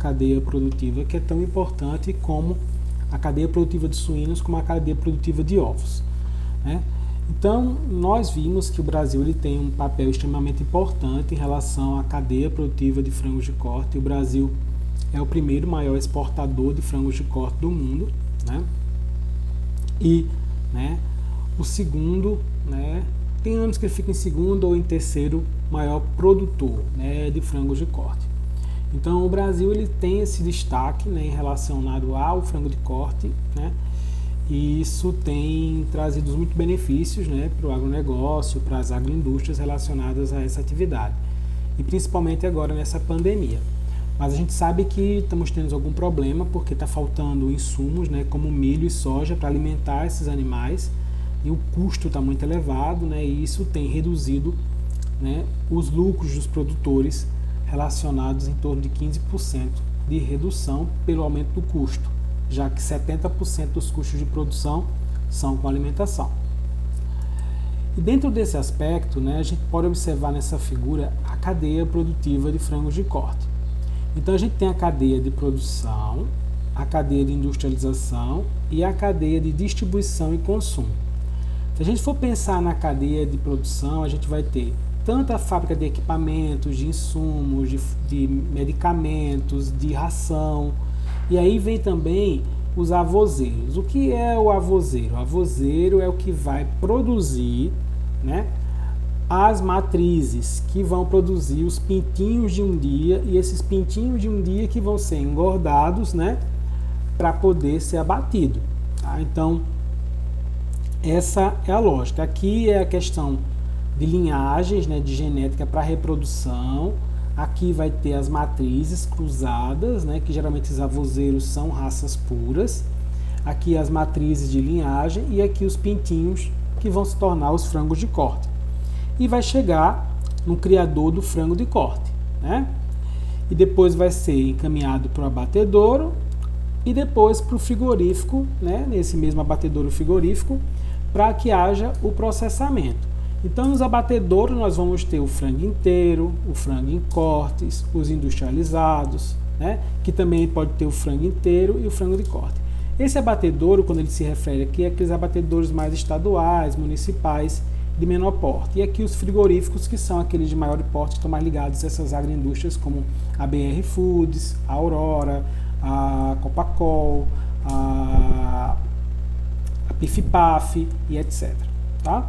cadeia produtiva, que é tão importante como a cadeia produtiva de suínos, como a cadeia produtiva de ovos, né? Então, nós vimos que o Brasil ele tem um papel extremamente importante em relação à cadeia produtiva de frangos de corte. O Brasil é o primeiro maior exportador de frangos de corte do mundo, né? E, né, o segundo, né, tem anos que ele fica em segundo ou em terceiro maior produtor, né, de frangos de corte. Então, o Brasil ele tem esse destaque, né, em relacionado ao frango de corte, né? E isso tem trazido muitos benefícios, né, para o agronegócio, para as agroindústrias relacionadas a essa atividade. E principalmente agora nessa pandemia. Mas a gente sabe que estamos tendo algum problema porque está faltando insumos, né, como milho e soja para alimentar esses animais. E o custo está muito elevado, né, e isso tem reduzido, né, os lucros dos produtores relacionados em torno de 15% de redução pelo aumento do custo, já que 70% dos custos de produção são com alimentação. E dentro desse aspecto, né, a gente pode observar nessa figura a cadeia produtiva de frangos de corte. Então a gente tem a cadeia de produção, a cadeia de industrialização e a cadeia de distribuição e consumo. Se a gente for pensar na cadeia de produção, a gente vai ter tanto a fábrica de equipamentos, de insumos, de medicamentos, de ração. E aí vem também os avozeiros. O que é o avozeiro? O avozeiro é o que vai produzir, né, as matrizes, que vão produzir os pintinhos de um dia, e esses pintinhos de um dia que vão ser engordados, né, para poder ser abatido. Tá? Então, essa é a lógica. Aqui é a questão de linhagens, né, de genética para reprodução. Aqui vai ter as matrizes cruzadas, né, que geralmente os avozeiros são raças puras. Aqui as matrizes de linhagem e aqui os pintinhos que vão se tornar os frangos de corte. E vai chegar no criador do frango de corte, né? E depois vai ser encaminhado para o abatedouro e depois para o frigorífico, né, nesse mesmo abatedouro frigorífico, para que haja o processamento. Então, nos abatedouros nós vamos ter o frango inteiro, o frango em cortes, os industrializados, né, que também pode ter o frango inteiro e o frango de corte. Esse abatedouro, quando ele se refere aqui, é aqueles abatedouros mais estaduais, municipais, de menor porte. E aqui os frigoríficos, que são aqueles de maior porte, que estão mais ligados a essas agroindústrias como a BR Foods, a Aurora, a Copacol, a Pif-Paf e etc. Tá?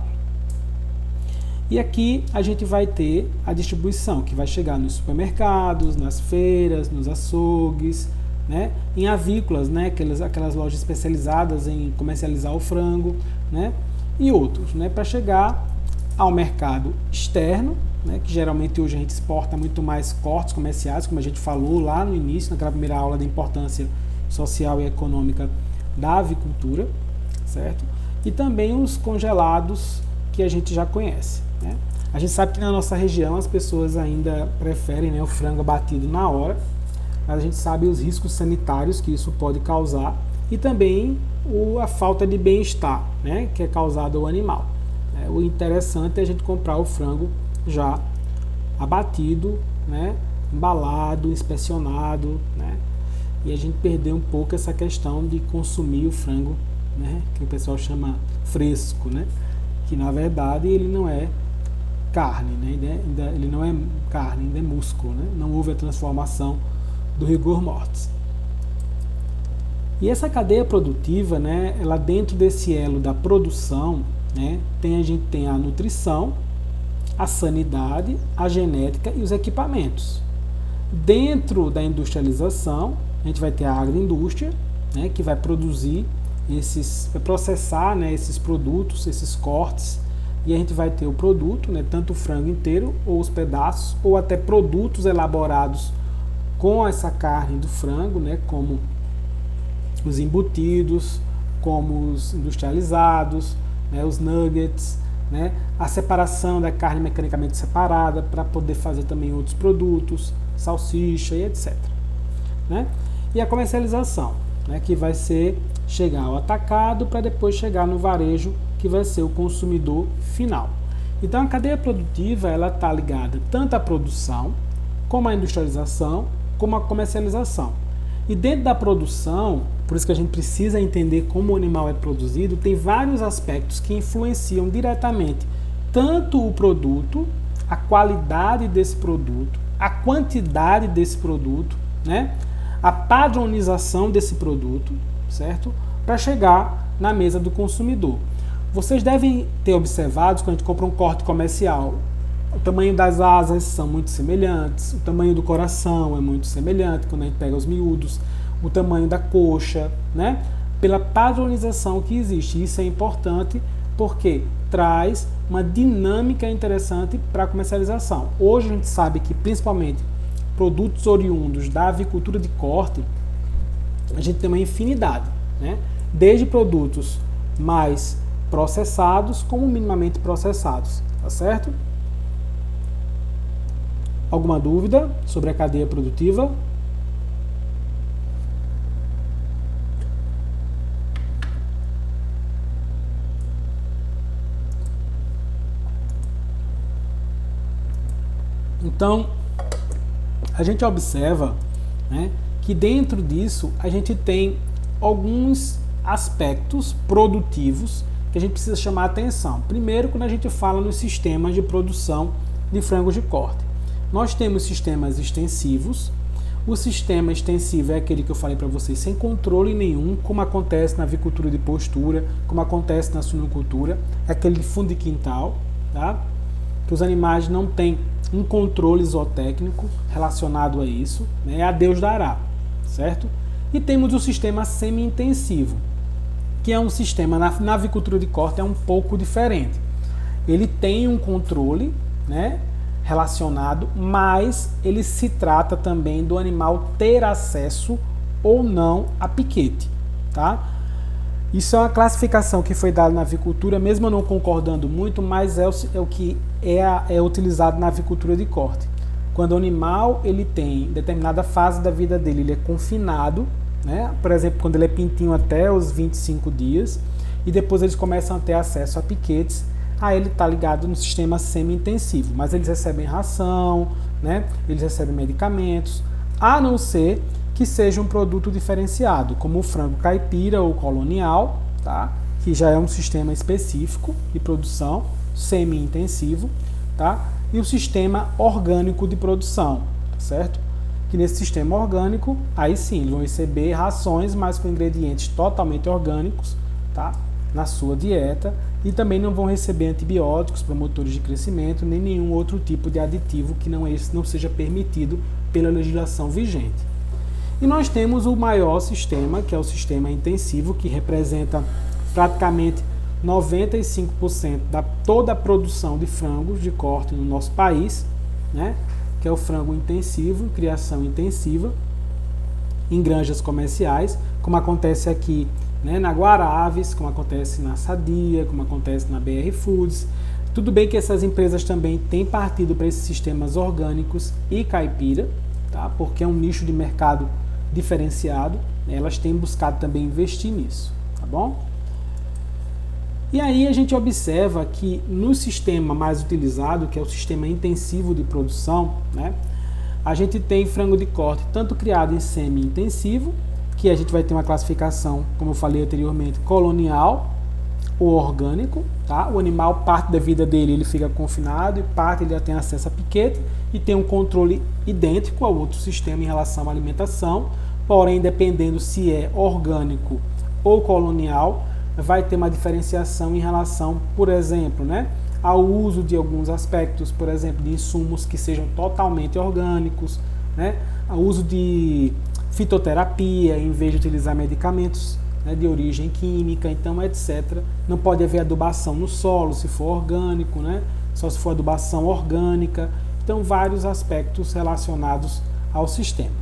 E aqui a gente vai ter a distribuição, que vai chegar nos supermercados, nas feiras, nos açougues, né, em avícolas, né, aquelas lojas especializadas em comercializar o frango, né, e outros, né, para chegar ao mercado externo, né, que geralmente hoje a gente exporta muito mais cortes comerciais, como a gente falou lá no início, naquela primeira aula da importância social e econômica da avicultura, certo? E também os congelados que a gente já conhece, né? A gente sabe que na nossa região as pessoas ainda preferem, né, o frango abatido na hora, mas a gente sabe os riscos sanitários que isso pode causar e também a falta de bem-estar, né, que é causado ao animal. O interessante é a gente comprar o frango já abatido, né, embalado, inspecionado, né, e a gente perder um pouco essa questão de consumir o frango, né, que o pessoal chama fresco, né, que na verdade ele não é carne, né, ele não é carne, ainda é músculo, né, não houve a transformação do rigor mortis. E essa cadeia produtiva, né, ela dentro desse elo da produção, né, a gente tem a nutrição, a sanidade, a genética e os equipamentos. Dentro da industrialização, a gente vai ter a agroindústria, né, que vai produzir vai processar, né, esses produtos, esses cortes, e a gente vai ter o produto, né, tanto o frango inteiro, ou os pedaços, ou até produtos elaborados com essa carne do frango, né, como os embutidos, como os industrializados, né, os nuggets, né, a separação da carne mecanicamente separada para poder fazer também outros produtos, salsicha e etc. Né? E a comercialização, né, que vai ser chegar ao atacado para depois chegar no varejo, que vai ser o consumidor final. Então a cadeia produtiva ela está ligada tanto à produção, como à industrialização, como a comercialização. E dentro da produção, por isso que a gente precisa entender como o animal é produzido, tem vários aspectos que influenciam diretamente tanto o produto, a qualidade desse produto, a quantidade desse produto, né? A padronização desse produto, certo? Para chegar na mesa do consumidor. Vocês devem ter observado, quando a gente compra um corte comercial, o tamanho das asas são muito semelhantes, o tamanho do coração é muito semelhante quando a gente pega os miúdos, o tamanho da coxa, né? Pela padronização que existe. Isso é importante porque traz uma dinâmica interessante para a comercialização. Hoje a gente sabe que principalmente produtos oriundos da avicultura de corte, a gente tem uma infinidade, né? Desde produtos mais processados como minimamente processados, tá certo? Alguma dúvida sobre a cadeia produtiva? Então, a gente observa, né, que dentro disso a gente tem alguns aspectos produtivos que a gente precisa chamar a atenção. Primeiro, quando a gente fala nos sistemas de produção de frangos de corte. Nós temos sistemas extensivos. O sistema extensivo é aquele que eu falei para vocês sem controle nenhum, como acontece na avicultura de postura, como acontece na suinocultura, é aquele de fundo de quintal, tá? Que os animais não têm um controle zootécnico relacionado a isso, né? A Deus dará, certo? E temos o sistema semi-intensivo, que é um sistema, na avicultura de corte é um pouco diferente. Ele tem um controle, né, relacionado, mas ele se trata também do animal ter acesso ou não a piquete, tá? Isso é uma classificação que foi dada na avicultura, mesmo eu não concordando muito, mas é o que é utilizado na avicultura de corte. Quando o animal ele tem determinada fase da vida dele, ele é confinado, né? Por exemplo, quando ele é pintinho até os 25 dias, e depois eles começam a ter acesso a piquetes, aí ele está ligado no sistema semi-intensivo, mas eles recebem ração, né? Eles recebem medicamentos, a não ser que seja um produto diferenciado, como o frango caipira ou colonial, tá? Que já é um sistema específico de produção semi-intensivo, tá? E o sistema orgânico de produção, certo? Que nesse sistema orgânico, aí sim, eles vão receber rações, mas com ingredientes totalmente orgânicos, tá? Na sua dieta, e também não vão receber antibióticos, promotores de crescimento, nem nenhum outro tipo de aditivo que não seja permitido pela legislação vigente. E nós temos o maior sistema, que é o sistema intensivo, que representa praticamente 95% da toda a produção de frangos de corte no nosso país, né? Que é o frango intensivo, criação intensiva, em granjas comerciais, como acontece aqui, né, na Guaraves, como acontece na Sadia, como acontece na BR Foods. Tudo bem que essas empresas também têm partido para esses sistemas orgânicos e caipira, tá? Porque é um nicho de mercado diferenciado, né? Elas têm buscado também investir nisso, tá bom? E aí a gente observa que no sistema mais utilizado, que é o sistema intensivo de produção, né, a gente tem frango de corte tanto criado em semi-intensivo, que a gente vai ter uma classificação, como eu falei anteriormente, colonial ou orgânico, tá? O animal, parte da vida dele, ele fica confinado e parte ele já tem acesso a piquete e tem um controle idêntico ao outro sistema em relação à alimentação, porém, dependendo se é orgânico ou colonial, vai ter uma diferenciação em relação, por exemplo, né, ao uso de alguns aspectos, por exemplo, de insumos que sejam totalmente orgânicos, né, ao uso de fitoterapia, em vez de utilizar medicamentos, né, de origem química, então, etc. Não pode haver adubação no solo, se for orgânico, né, só se for adubação orgânica. Então, vários aspectos relacionados ao sistema.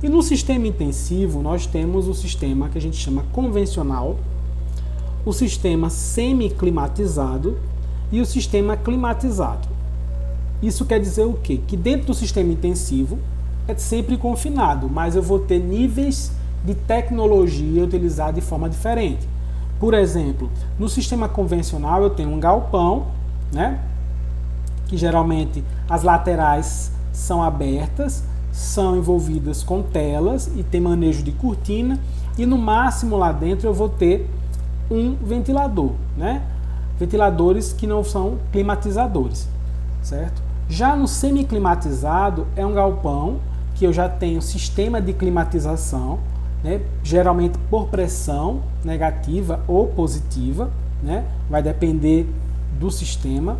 E no sistema intensivo, nós temos o sistema que a gente chama convencional, o sistema semi-climatizado e o sistema climatizado. Isso quer dizer o quê? Que dentro do sistema intensivo é sempre confinado, mas eu vou ter níveis de tecnologia utilizados de forma diferente. Por exemplo, no sistema convencional eu tenho um galpão, né, que geralmente as laterais são abertas, são envolvidas com telas e tem manejo de cortina, e no máximo lá dentro eu vou ter um ventilador, né? Ventiladores que não são climatizadores, certo? Já no semi-climatizado é um galpão que eu já tenho sistema de climatização, né? Geralmente por pressão negativa ou positiva, né? Vai depender do sistema,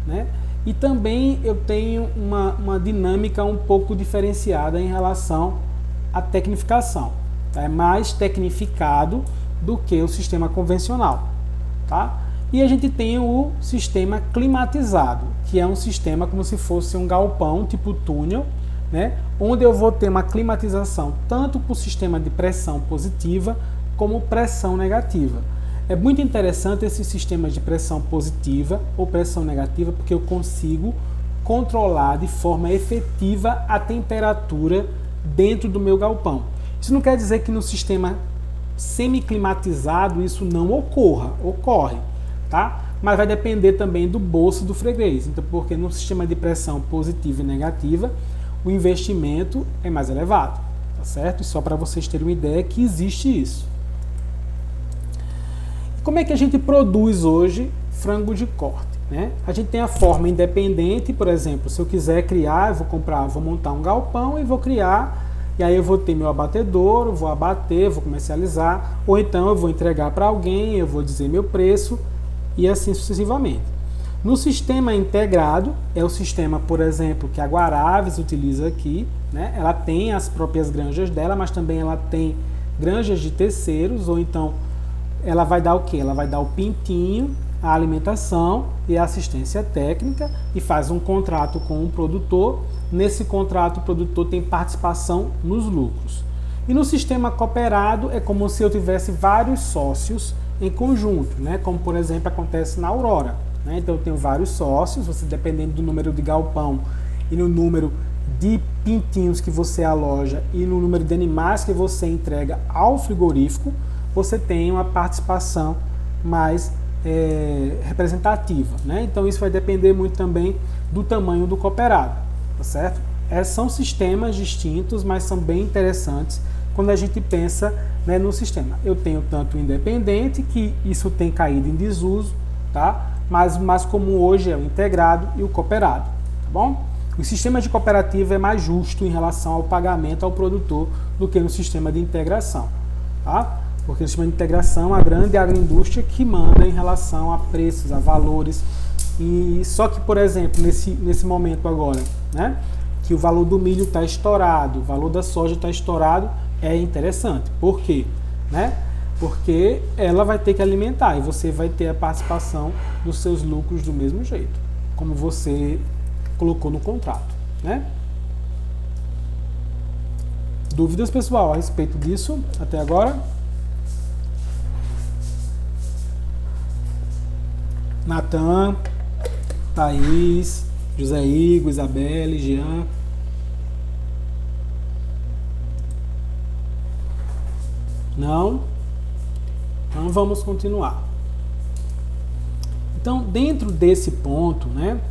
né? E também eu tenho uma dinâmica um pouco diferenciada em relação à tecnificação. Tá? É mais tecnificado do que o sistema convencional. Tá? E a gente tem o sistema climatizado, que é um sistema como se fosse um galpão, tipo túnel, né? Onde eu vou ter uma climatização tanto para o sistema de pressão positiva como pressão negativa. É muito interessante esses sistemas de pressão positiva ou pressão negativa, porque eu consigo controlar de forma efetiva a temperatura dentro do meu galpão. Isso não quer dizer que no sistema semi-climatizado isso não ocorre, tá? Mas vai depender também do bolso do freguês. Então, porque no sistema de pressão positiva e negativa, o investimento é mais elevado, tá certo? E só para vocês terem uma ideia que existe isso. Como é que a gente produz hoje frango de corte, né? A gente tem a forma independente, por exemplo, se eu quiser criar, vou montar um galpão e vou criar, e aí eu vou ter meu abatedouro, vou abater, vou comercializar, ou então eu vou entregar para alguém, eu vou dizer meu preço e assim sucessivamente. No sistema integrado, é o sistema, por exemplo, que a Guaraves utiliza aqui, né? Ela tem as próprias granjas dela, mas também ela tem granjas de terceiros, ou então ela vai dar o quê? Ela vai dar o pintinho, a alimentação e a assistência técnica e faz um contrato com o produtor. Nesse contrato, o produtor tem participação nos lucros. E no sistema cooperado é como se eu tivesse vários sócios em conjunto, né? Como, por exemplo, acontece na Aurora, né? Então, eu tenho vários sócios, você dependendo do número de galpão e no número de pintinhos que você aloja e no número de animais que você entrega ao frigorífico, você tem uma participação mais representativa, né? Então isso vai depender muito também do tamanho do cooperado, tá certo? São sistemas distintos, mas são bem interessantes quando a gente pensa, né, no sistema. Eu tenho tanto o independente, que isso tem caído em desuso, tá? Mas como hoje é o integrado e o cooperado, tá bom? O sistema de cooperativa é mais justo em relação ao pagamento ao produtor do que no sistema de integração, tá? Porque no sistema de integração, a grande agroindústria que manda em relação a preços, a valores. E só que, por exemplo, nesse momento agora, né, que o valor do milho está estourado, o valor da soja está estourado, é interessante. Por quê? Né? Porque ela vai ter que alimentar e você vai ter a participação dos seus lucros do mesmo jeito, como você colocou no contrato, né? Dúvidas, pessoal, a respeito disso até agora? Natan, Thaís, José Igor, Isabelle, Jean. Não? Então vamos continuar. Então, dentro desse ponto, né,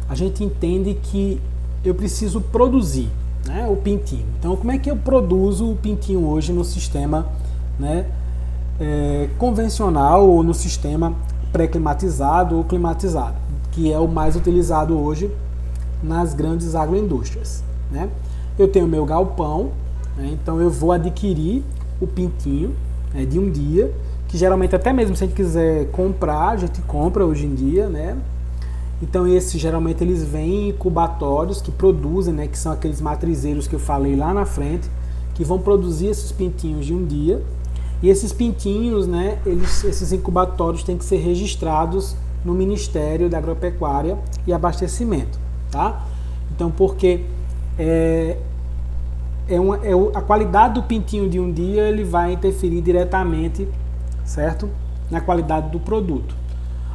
a gente entende que eu preciso produzir, né, o pintinho. Então, como é que eu produzo o pintinho hoje no sistema, né, convencional ou no sistema pré-climatizado ou climatizado, que é o mais utilizado hoje nas grandes agroindústrias, né? Eu tenho meu galpão, né, então eu vou adquirir o pintinho, né, de um dia, que geralmente até mesmo se a gente quiser comprar, a gente compra hoje em dia, né? Então esses geralmente eles vêm em incubatórios que produzem, né, que são aqueles matrizeiros que eu falei lá na frente, que vão produzir esses pintinhos de um dia. E esses pintinhos, né, esses incubatórios têm que ser registrados no Ministério da Agropecuária e Abastecimento, tá? Então, porque a qualidade do pintinho de um dia ele vai interferir diretamente, certo, na qualidade do produto.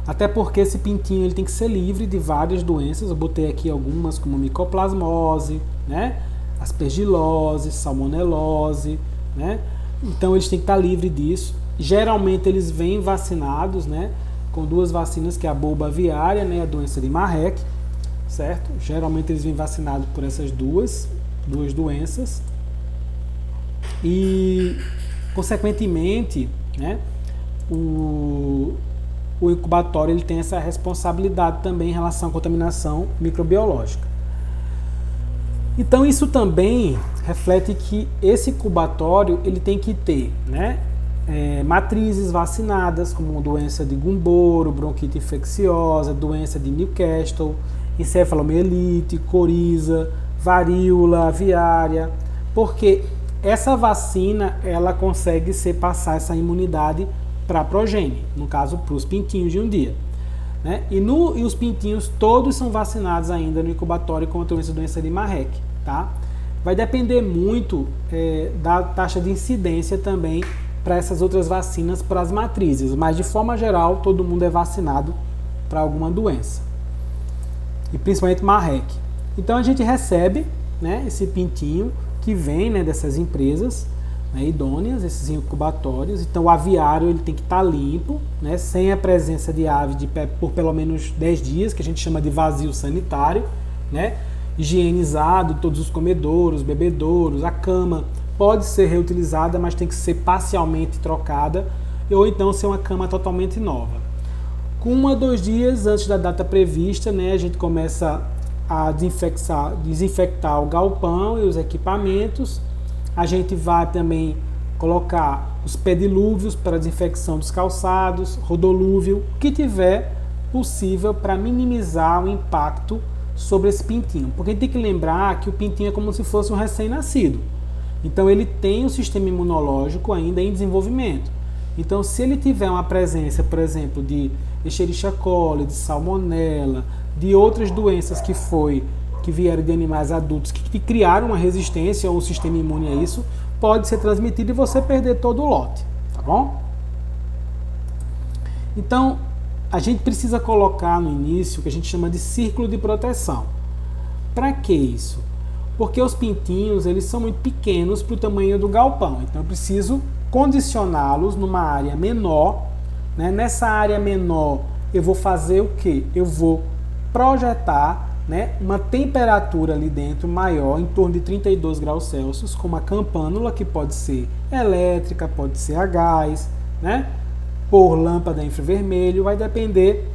Até porque esse pintinho ele tem que ser livre de várias doenças. Eu botei aqui algumas como micoplasmose, né, aspergilose, salmonelose, né? Então eles têm que estar livres disso. Geralmente eles vêm vacinados, né, com duas vacinas, que é a bulba aviária, né, a doença de Marek, certo? Geralmente eles vêm vacinados por essas duas duas doenças e, consequentemente, né, o incubatório ele tem essa responsabilidade também em relação à contaminação microbiológica. Então isso também reflete que esse incubatório ele tem que ter, né, matrizes vacinadas, como doença de Gumboro, bronquite infecciosa, doença de Newcastle, encefalomielite, coriza, varíola aviária, porque essa vacina ela consegue passar essa imunidade para a progênie, no caso para os pintinhos de um dia. Né? E os pintinhos todos são vacinados ainda no incubatório contra a doença de Marek. Tá? Vai depender muito da taxa de incidência também para essas outras vacinas para as matrizes, mas de forma geral todo mundo é vacinado para alguma doença, e principalmente Marek. Então a gente recebe, né, esse pintinho que vem, né, dessas empresas, né, idôneas, esses incubatórios. Então o aviário ele tem que estar limpo, né, sem a presença de ave por pelo menos 10 dias, que a gente chama de vazio sanitário, né, higienizado, todos os comedouros, bebedouros, a cama pode ser reutilizada, mas tem que ser parcialmente trocada, ou então ser uma cama totalmente nova. Com 1 a 2 dias antes da data prevista, né, a gente começa a desinfectar o galpão e os equipamentos. A gente vai também colocar os pedilúvios para desinfecção dos calçados, rodolúvio, o que tiver possível para minimizar o impacto sobre esse pintinho. Porque a gente tem que lembrar que o pintinho é como se fosse um recém-nascido. Então ele tem um sistema imunológico ainda em desenvolvimento. Então se ele tiver uma presença, por exemplo, de Escherichia coli, de salmonela, de outras doenças que vieram de animais adultos que criaram uma resistência ou um sistema imune a isso, pode ser transmitido e você perder todo o lote, tá bom? Então, a gente precisa colocar no início o que a gente chama de círculo de proteção. Para que isso? Porque os pintinhos, eles são muito pequenos para o tamanho do galpão, então eu preciso condicioná-los numa área menor, né? Nessa área menor eu vou fazer o quê? Eu vou projetar, né, uma temperatura ali dentro maior, em torno de 32 graus Celsius, com uma campânula que pode ser elétrica, pode ser a gás, né, por lâmpada infravermelho, vai depender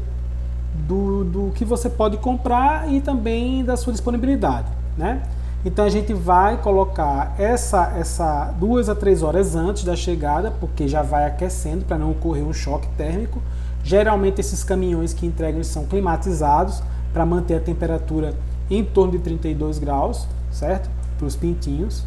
do que você pode comprar e também da sua disponibilidade, né? Então a gente vai colocar essa 2 a 3 horas antes da chegada, porque já vai aquecendo para não ocorrer um choque térmico. Geralmente esses caminhões que entregam são climatizados para manter a temperatura em torno de 32 graus, certo? Para os pintinhos.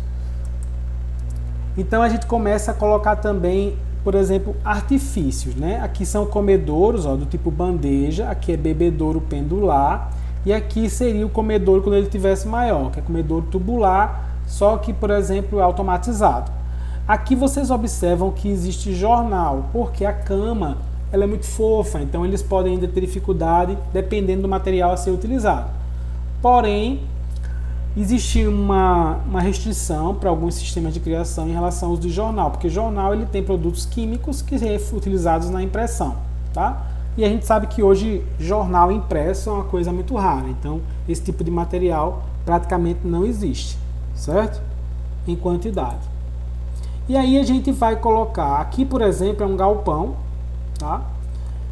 Então a gente começa a colocar também, por exemplo, artifícios, né? Aqui são comedouros, ó, do tipo bandeja, aqui é bebedouro pendular, e aqui seria o comedouro quando ele tivesse maior, que é comedouro tubular, só que, por exemplo, é automatizado. Aqui vocês observam que existe jornal, porque a cama ela é muito fofa, então eles podem ainda ter dificuldade dependendo do material a ser utilizado. Porém, existe uma restrição para alguns sistemas de criação em relação ao uso de jornal, porque jornal ele tem produtos químicos que são utilizados na impressão, tá? E a gente sabe que hoje jornal impresso é uma coisa muito rara, então esse tipo de material praticamente não existe, certo? Em quantidade. E aí a gente vai colocar, aqui por exemplo é um galpão, tá?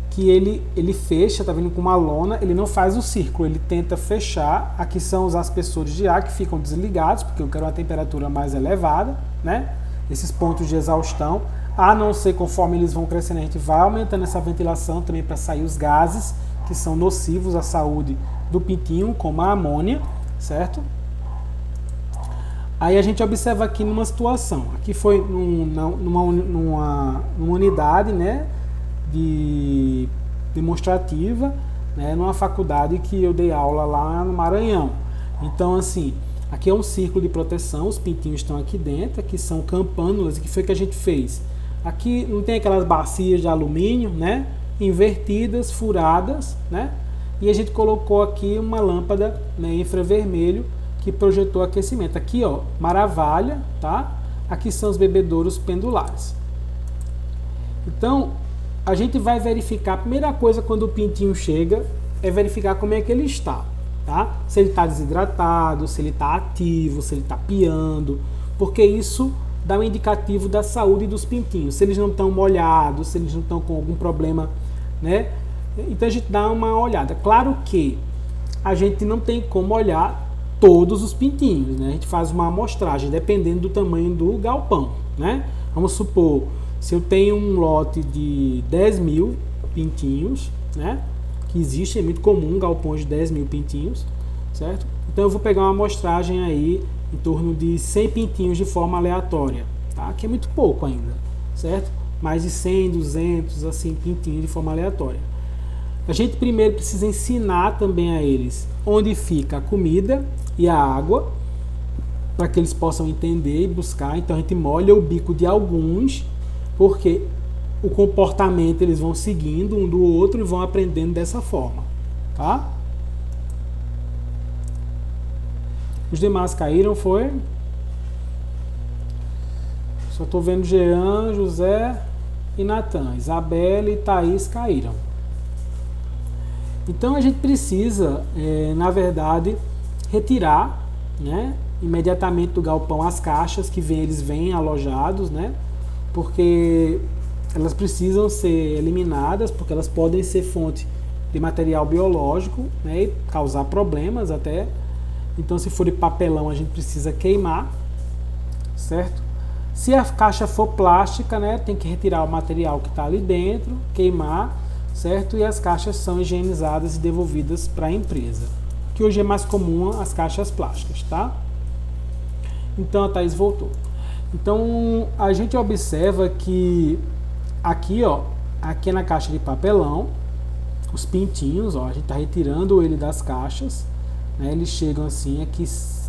Que ele fecha, tá vendo, com uma lona, ele não faz o círculo, ele tenta fechar. Aqui são os aspersores de ar que ficam desligados, porque eu quero uma temperatura mais elevada, né? Esses pontos de exaustão, a não ser conforme eles vão crescendo, a gente vai aumentando essa ventilação também para sair os gases que são nocivos à saúde do pintinho, como a amônia, certo? Aí a gente observa aqui numa situação, aqui foi numa unidade, né, demonstrativa, né, numa faculdade que eu dei aula lá no Maranhão. Então, assim, aqui é um círculo de proteção, os pintinhos estão aqui dentro, aqui são campânulas, e o que foi que a gente fez? Aqui não tem aquelas bacias de alumínio, né, invertidas, furadas, né, e a gente colocou aqui uma lâmpada, né, infravermelho que projetou aquecimento. Aqui, ó, maravilha, tá? Aqui são os bebedouros pendulares. Então, a gente vai verificar, a primeira coisa quando o pintinho chega é verificar como é que ele está. tá? Se ele está desidratado, se ele está ativo, se ele está piando, porque isso dá um indicativo da saúde dos pintinhos. Se eles não estão molhados, se eles não estão com algum problema, né? Então a gente dá uma olhada. Claro que a gente não tem como olhar todos os pintinhos, né? A gente faz uma amostragem dependendo do tamanho do galpão, né? Vamos supor, se eu tenho um lote de 10 mil pintinhos, né? Que existe, é muito comum galpões de 10 mil pintinhos, certo? Então eu vou pegar uma amostragem aí em torno de 100 pintinhos de forma aleatória, tá? Que é muito pouco ainda, certo? Mais de 100, 200, assim, pintinhos de forma aleatória. A gente primeiro precisa ensinar também a eles onde fica a comida e a água, para que eles possam entender e buscar. Então a gente molha o bico de alguns, porque o comportamento eles vão seguindo um do outro e vão aprendendo dessa forma, tá? Os demais caíram, foi? Só estou vendo Jean, José e Natan. Isabela e Thaís caíram. Então a gente precisa, na verdade, retirar, né, imediatamente do galpão as caixas que eles vêm alojados, né, porque elas precisam ser eliminadas, porque elas podem ser fonte de material biológico, né, e causar problemas até. Então, se for de papelão, a gente precisa queimar, certo? Se a caixa for plástica, né, tem que retirar o material que está ali dentro, queimar, certo? E as caixas são higienizadas e devolvidas para a empresa, que hoje é mais comum as caixas plásticas, tá? Então a Thaís voltou. Então a gente observa que aqui, ó, aqui na caixa de papelão, os pintinhos, ó, a gente está retirando ele das caixas, né? Eles chegam assim, aqui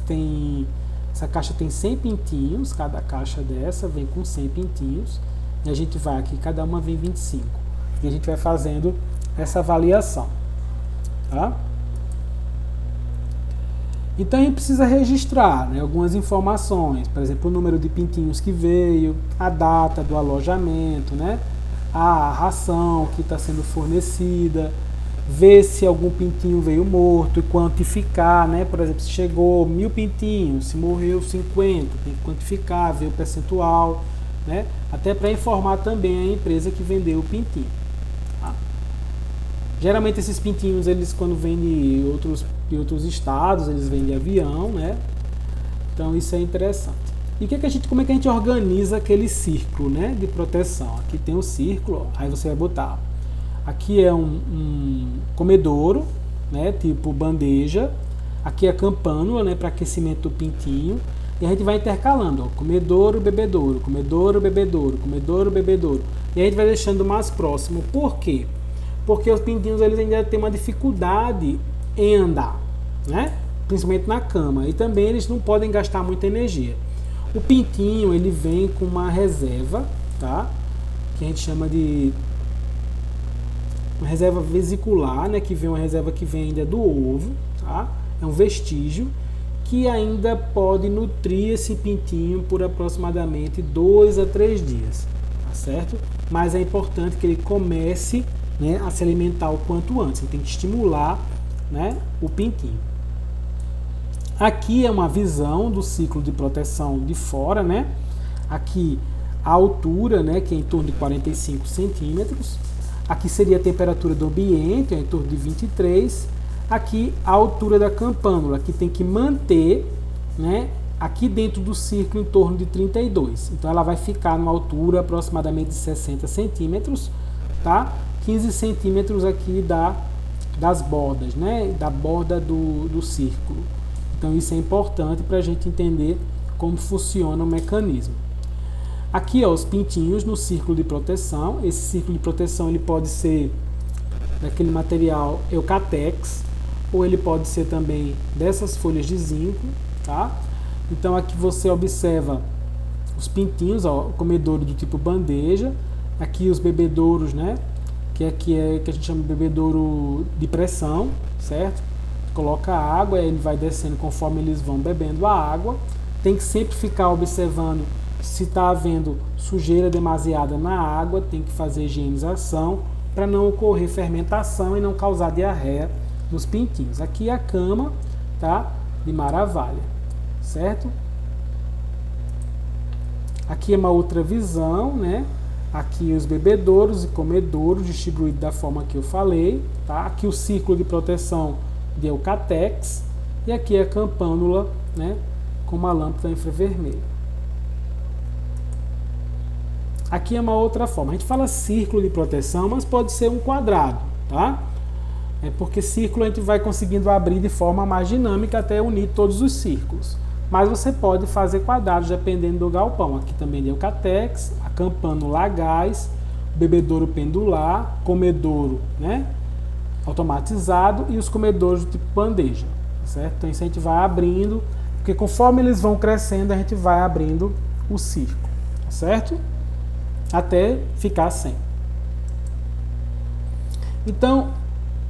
tem, essa caixa tem 100 pintinhos, cada caixa dessa vem com 100 pintinhos, e a gente vai aqui, cada uma vem 25. E a gente vai fazendo essa avaliação, tá? Então a gente precisa registrar, né, algumas informações, por exemplo, o número de pintinhos que veio, a data do alojamento, né, a ração que está sendo fornecida, ver se algum pintinho veio morto e quantificar, né, por exemplo, se chegou 1000 pintinhos, se morreu 50, tem que quantificar, ver o percentual, né, até para informar também a empresa que vendeu o pintinho. Geralmente esses pintinhos, eles quando vêm de outros estados, eles vêm de avião, né? Então isso é interessante. E como é que a gente organiza aquele círculo, né, de proteção? Aqui tem o círculo, ó, aí você vai botar. Aqui é um comedouro, né, tipo bandeja. Aqui é a campânula, né, para aquecimento do pintinho. E a gente vai intercalando, ó, comedouro, bebedouro, comedouro, bebedouro, comedouro, bebedouro. E a gente vai deixando mais próximo. Por quê? Porque os pintinhos eles ainda têm uma dificuldade em andar, né? Principalmente na cama. E também eles não podem gastar muita energia. O pintinho ele vem com uma reserva, tá? Que a gente chama de uma reserva vesicular, né? Que vem uma reserva que vem ainda do ovo, tá? É um vestígio que ainda pode nutrir esse pintinho por aproximadamente 2 a 3 dias, tá certo? Mas é importante que ele comece, né, a se alimentar o quanto antes. Você tem que estimular, né, o pintinho. Aqui é uma visão do ciclo de proteção de fora, né? Aqui a altura, né, que é em torno de 45 centímetros. Aqui seria a temperatura do ambiente, é em torno de 23. Aqui a altura da campânula, que tem que manter, né, aqui dentro do círculo em torno de 32. Então ela vai ficar numa altura aproximadamente de 60 centímetros, tá? 15 centímetros aqui das bordas, né? Da borda do círculo. Então isso é importante para a gente entender como funciona o mecanismo. Aqui, ó, os pintinhos no círculo de proteção. Esse círculo de proteção ele pode ser daquele material Eucatex, ou ele pode ser também dessas folhas de zinco, tá? Então aqui você observa os pintinhos, ó, o comedouro do tipo bandeja. Aqui os bebedouros, né? Que aqui é que a gente chama de bebedouro de pressão, certo? Coloca água, ele vai descendo conforme eles vão bebendo a água. Tem que sempre ficar observando se está havendo sujeira demasiada na água, tem que fazer higienização para não ocorrer fermentação e não causar diarreia dos pintinhos. Aqui é a cama, tá, de maravalha, certo? Aqui é uma outra visão, né? Aqui os bebedouros e comedouros distribuídos da forma que eu falei, tá? Aqui o círculo de proteção de Eucatex e aqui a campânula, né, com uma lâmpada infravermelha. Aqui é uma outra forma. A gente fala círculo de proteção, mas pode ser um quadrado, tá? É porque círculo a gente vai conseguindo abrir de forma mais dinâmica até unir todos os círculos. Mas você pode fazer quadrados dependendo do galpão. Aqui também de Eucatex, a campânula a gás, bebedouro pendular, comedouro, né, automatizado e os comedouros do tipo bandeja, certo? Então isso a gente vai abrindo, porque conforme eles vão crescendo a gente vai abrindo o círculo, certo? Até ficar sem. Então,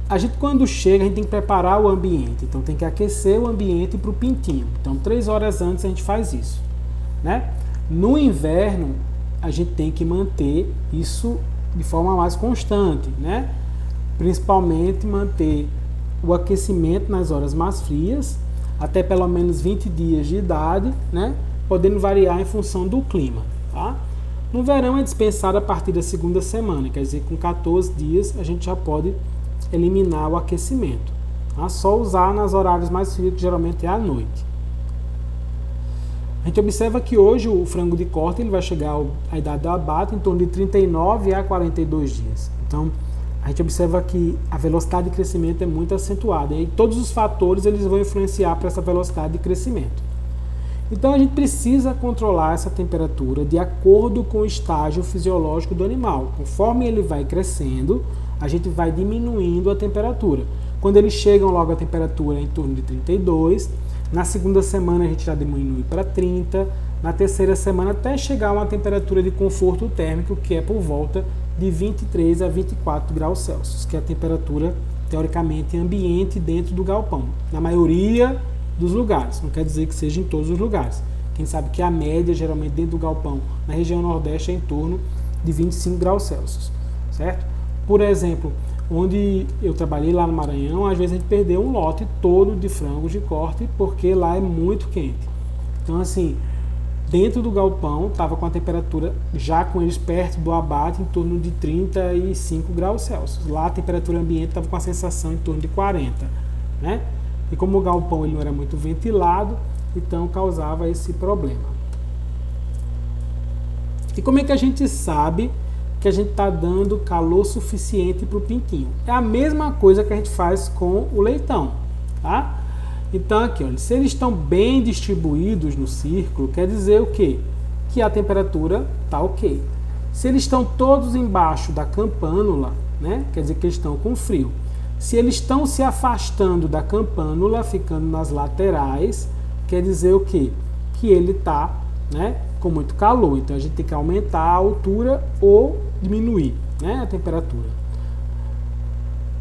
a gente quando chega, a gente tem que preparar o ambiente. Então tem que aquecer o ambiente para o pintinho. Então 3 horas antes a gente faz isso, né? No inverno, a gente tem que manter isso de forma mais constante, né? Principalmente manter o aquecimento nas horas mais frias, até pelo menos 20 dias de idade, né? Podendo variar em função do clima, tá? No verão é dispensado a partir da segunda semana, quer dizer, com 14 dias a gente já pode eliminar o aquecimento, tá? Só usar nos horários mais frios, que geralmente é à noite. A gente observa que hoje o frango de corte ele vai chegar à idade do abate em torno de 39 a 42 dias. Então, a gente observa que a velocidade de crescimento é muito acentuada e todos os fatores eles vão influenciar para essa velocidade de crescimento. Então a gente precisa controlar essa temperatura de acordo com o estágio fisiológico do animal. Conforme ele vai crescendo, a gente vai diminuindo a temperatura. Quando eles chegam logo a temperatura em torno de 32, na segunda semana a gente já diminui para 30, na terceira semana até chegar a uma temperatura de conforto térmico que é por volta de 23 a 24 graus Celsius, que é a temperatura teoricamente ambiente dentro do galpão. Na maioria dos lugares, não quer dizer que seja em todos os lugares. Quem sabe que a média, geralmente dentro do galpão, na região nordeste, é em torno de 25 graus Celsius, certo? Por exemplo, onde eu trabalhei lá no Maranhão, às vezes a gente perdeu um lote todo de frangos de corte, porque lá é muito quente. Então, assim, dentro do galpão, estava com a temperatura, já com eles perto do abate, em torno de 35 graus Celsius. Lá a temperatura ambiente estava com a sensação em torno de 40, né? E como o galpão ele não era muito ventilado, então causava esse problema. E como é que a gente sabe que a gente está dando calor suficiente para o pintinho? É a mesma coisa que a gente faz com o leitão, tá? Então aqui, olha, se eles estão bem distribuídos no círculo, quer dizer o quê? Que a temperatura está ok. Se eles estão todos embaixo da campânula, né, quer dizer que eles estão com frio. Se eles estão se afastando da campânula, ficando nas laterais, quer dizer o quê? Que ele está, né, com muito calor. Então a gente tem que aumentar a altura ou diminuir, né, a temperatura.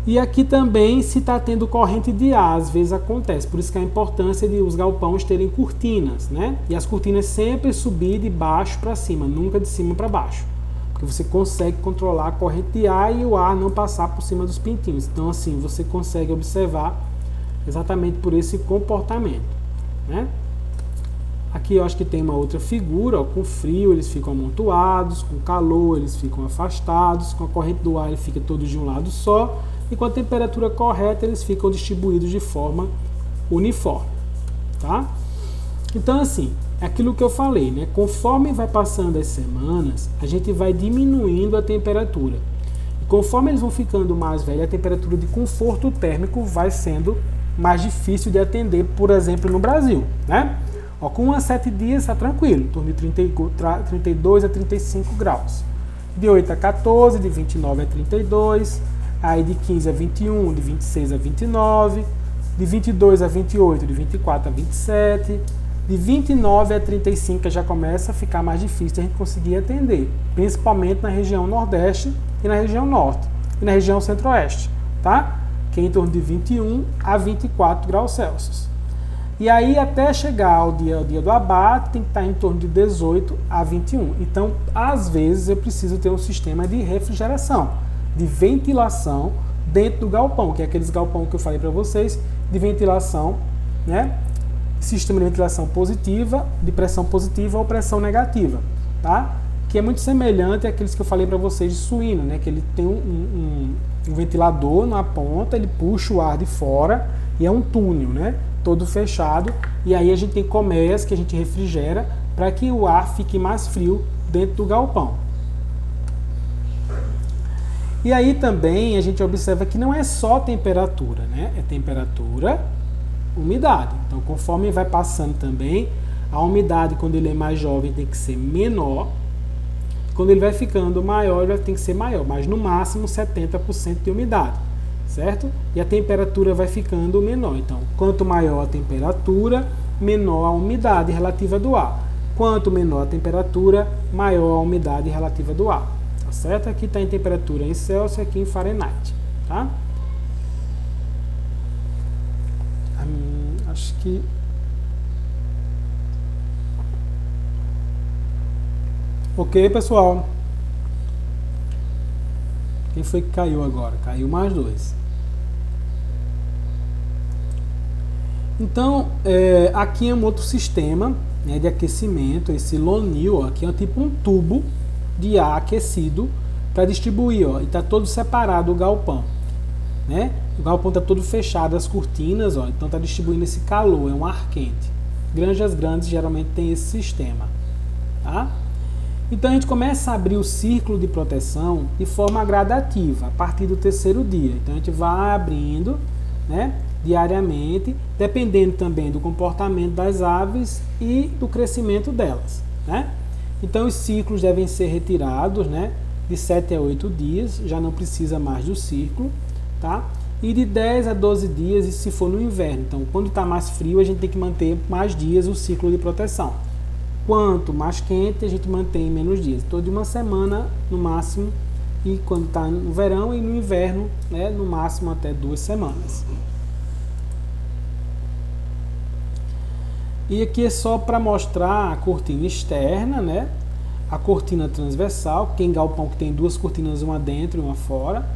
E aqui também se está tendo corrente de ar, às vezes acontece. Por isso que a importância de os galpões terem cortinas, né? E as cortinas sempre subir de baixo para cima, nunca de cima para baixo. Porque você consegue controlar a corrente de ar e o ar não passar por cima dos pintinhos. Então, assim, você consegue observar exatamente por esse comportamento, né? Aqui eu acho que tem uma outra figura, ó, com frio eles ficam amontoados, com calor eles ficam afastados, com a corrente do ar ele fica todo de um lado só, e com a temperatura correta eles ficam distribuídos de forma uniforme, tá? Então, assim, é aquilo que eu falei, né? Conforme vai passando as semanas, a gente vai diminuindo a temperatura. E conforme eles vão ficando mais velhos, a temperatura de conforto térmico vai sendo mais difícil de atender, por exemplo, no Brasil, né? Ó, com 1 a 7 dias está tranquilo, em torno de 32 a 35 graus. De 8 a 14, de 29 a 32, aí de 15 a 21, de 26 a 29, de 22 a 28, de 24 a 27, de 29 a 35 já começa a ficar mais difícil de a gente conseguir atender, principalmente na região nordeste e na região norte, e na região centro-oeste, tá? Que é em torno de 21 a 24 graus Celsius. E aí até chegar ao dia do abate tem que estar em torno de 18 a 21. Então, às vezes eu preciso ter um sistema de refrigeração, de ventilação, dentro do galpão, que é aqueles galpão que eu falei para vocês, de ventilação, né? Sistema de ventilação positiva, de pressão positiva ou pressão negativa, tá? Que é muito semelhante àqueles que eu falei para vocês de suíno, né? Que ele tem um ventilador na ponta, ele puxa o ar de fora e é um túnel, né? Todo fechado, e aí a gente tem colmeias que a gente refrigera para que o ar fique mais frio dentro do galpão. E aí também a gente observa que não é só temperatura, né? É temperatura, umidade. Então, conforme vai passando também, a umidade, quando ele é mais jovem, tem que ser menor. Quando ele vai ficando maior, ele tem que ser maior, mas no máximo 70% de umidade, certo? E a temperatura vai ficando menor. Então, quanto maior a temperatura, menor a umidade relativa do ar. Quanto menor a temperatura, maior a umidade relativa do ar. Tá certo? Aqui está em temperatura em Celsius, aqui em Fahrenheit, tá? Acho que... Ok, pessoal? Quem foi que caiu agora? Caiu mais 2. Então, aqui é um outro sistema, né, de aquecimento. Esse Lonil, ó, aqui é tipo um tubo de ar aquecido para distribuir, ó, e está todo separado o galpão, né? O galpão está todo fechado, as cortinas, ó, então está distribuindo esse calor, é um ar quente. Granjas grandes geralmente tem esse sistema, tá? Então a gente começa a abrir o círculo de proteção de forma gradativa, a partir do 3º dia. Então a gente vai abrindo, né, diariamente, dependendo também do comportamento das aves e do crescimento delas, né? Então os ciclos devem ser retirados, né, de 7 a 8 dias, já não precisa mais do ciclo, tá? E de 10 a 12 dias, se for no inverno. Então, quando está mais frio, a gente tem que manter mais dias o ciclo de proteção. Quanto mais quente, a gente mantém menos dias. Então, de uma semana no máximo, e quando está no verão e no inverno, né, no máximo até 2 semanas. E aqui é só para mostrar a cortina externa, né? A cortina transversal, que tem galpão que tem 2 cortinas, uma dentro e uma fora,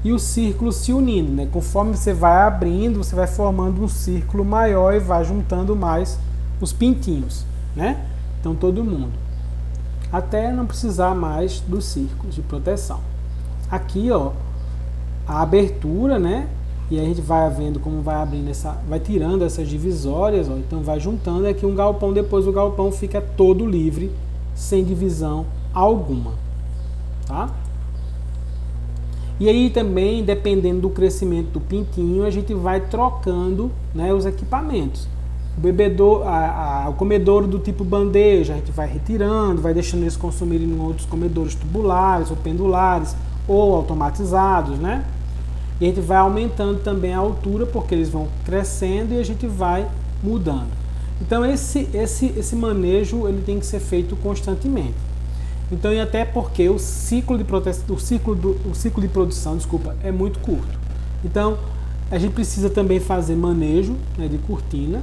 e o círculo se unindo, né? Conforme você vai abrindo, você vai formando um círculo maior e vai juntando mais os pintinhos, né? Então todo mundo, até não precisar mais dos círculos de proteção. Aqui, ó, a abertura, né? E a gente vai vendo como vai abrindo vai tirando essas divisórias, ó, então vai juntando aqui um galpão, depois o galpão fica todo livre, sem divisão alguma, tá? E aí também, dependendo do crescimento do pintinho, a gente vai trocando, né, os equipamentos. O bebedouro, o comedouro do tipo bandeja, a gente vai retirando, vai deixando eles consumirem em outros comedouros tubulares ou pendulares ou automatizados, né? E a gente vai aumentando também a altura, porque eles vão crescendo e a gente vai mudando. Então esse manejo ele tem que ser feito constantemente. Então, e até porque o ciclo de produção, desculpa, é muito curto. Então, a gente precisa também fazer manejo, né, de cortina.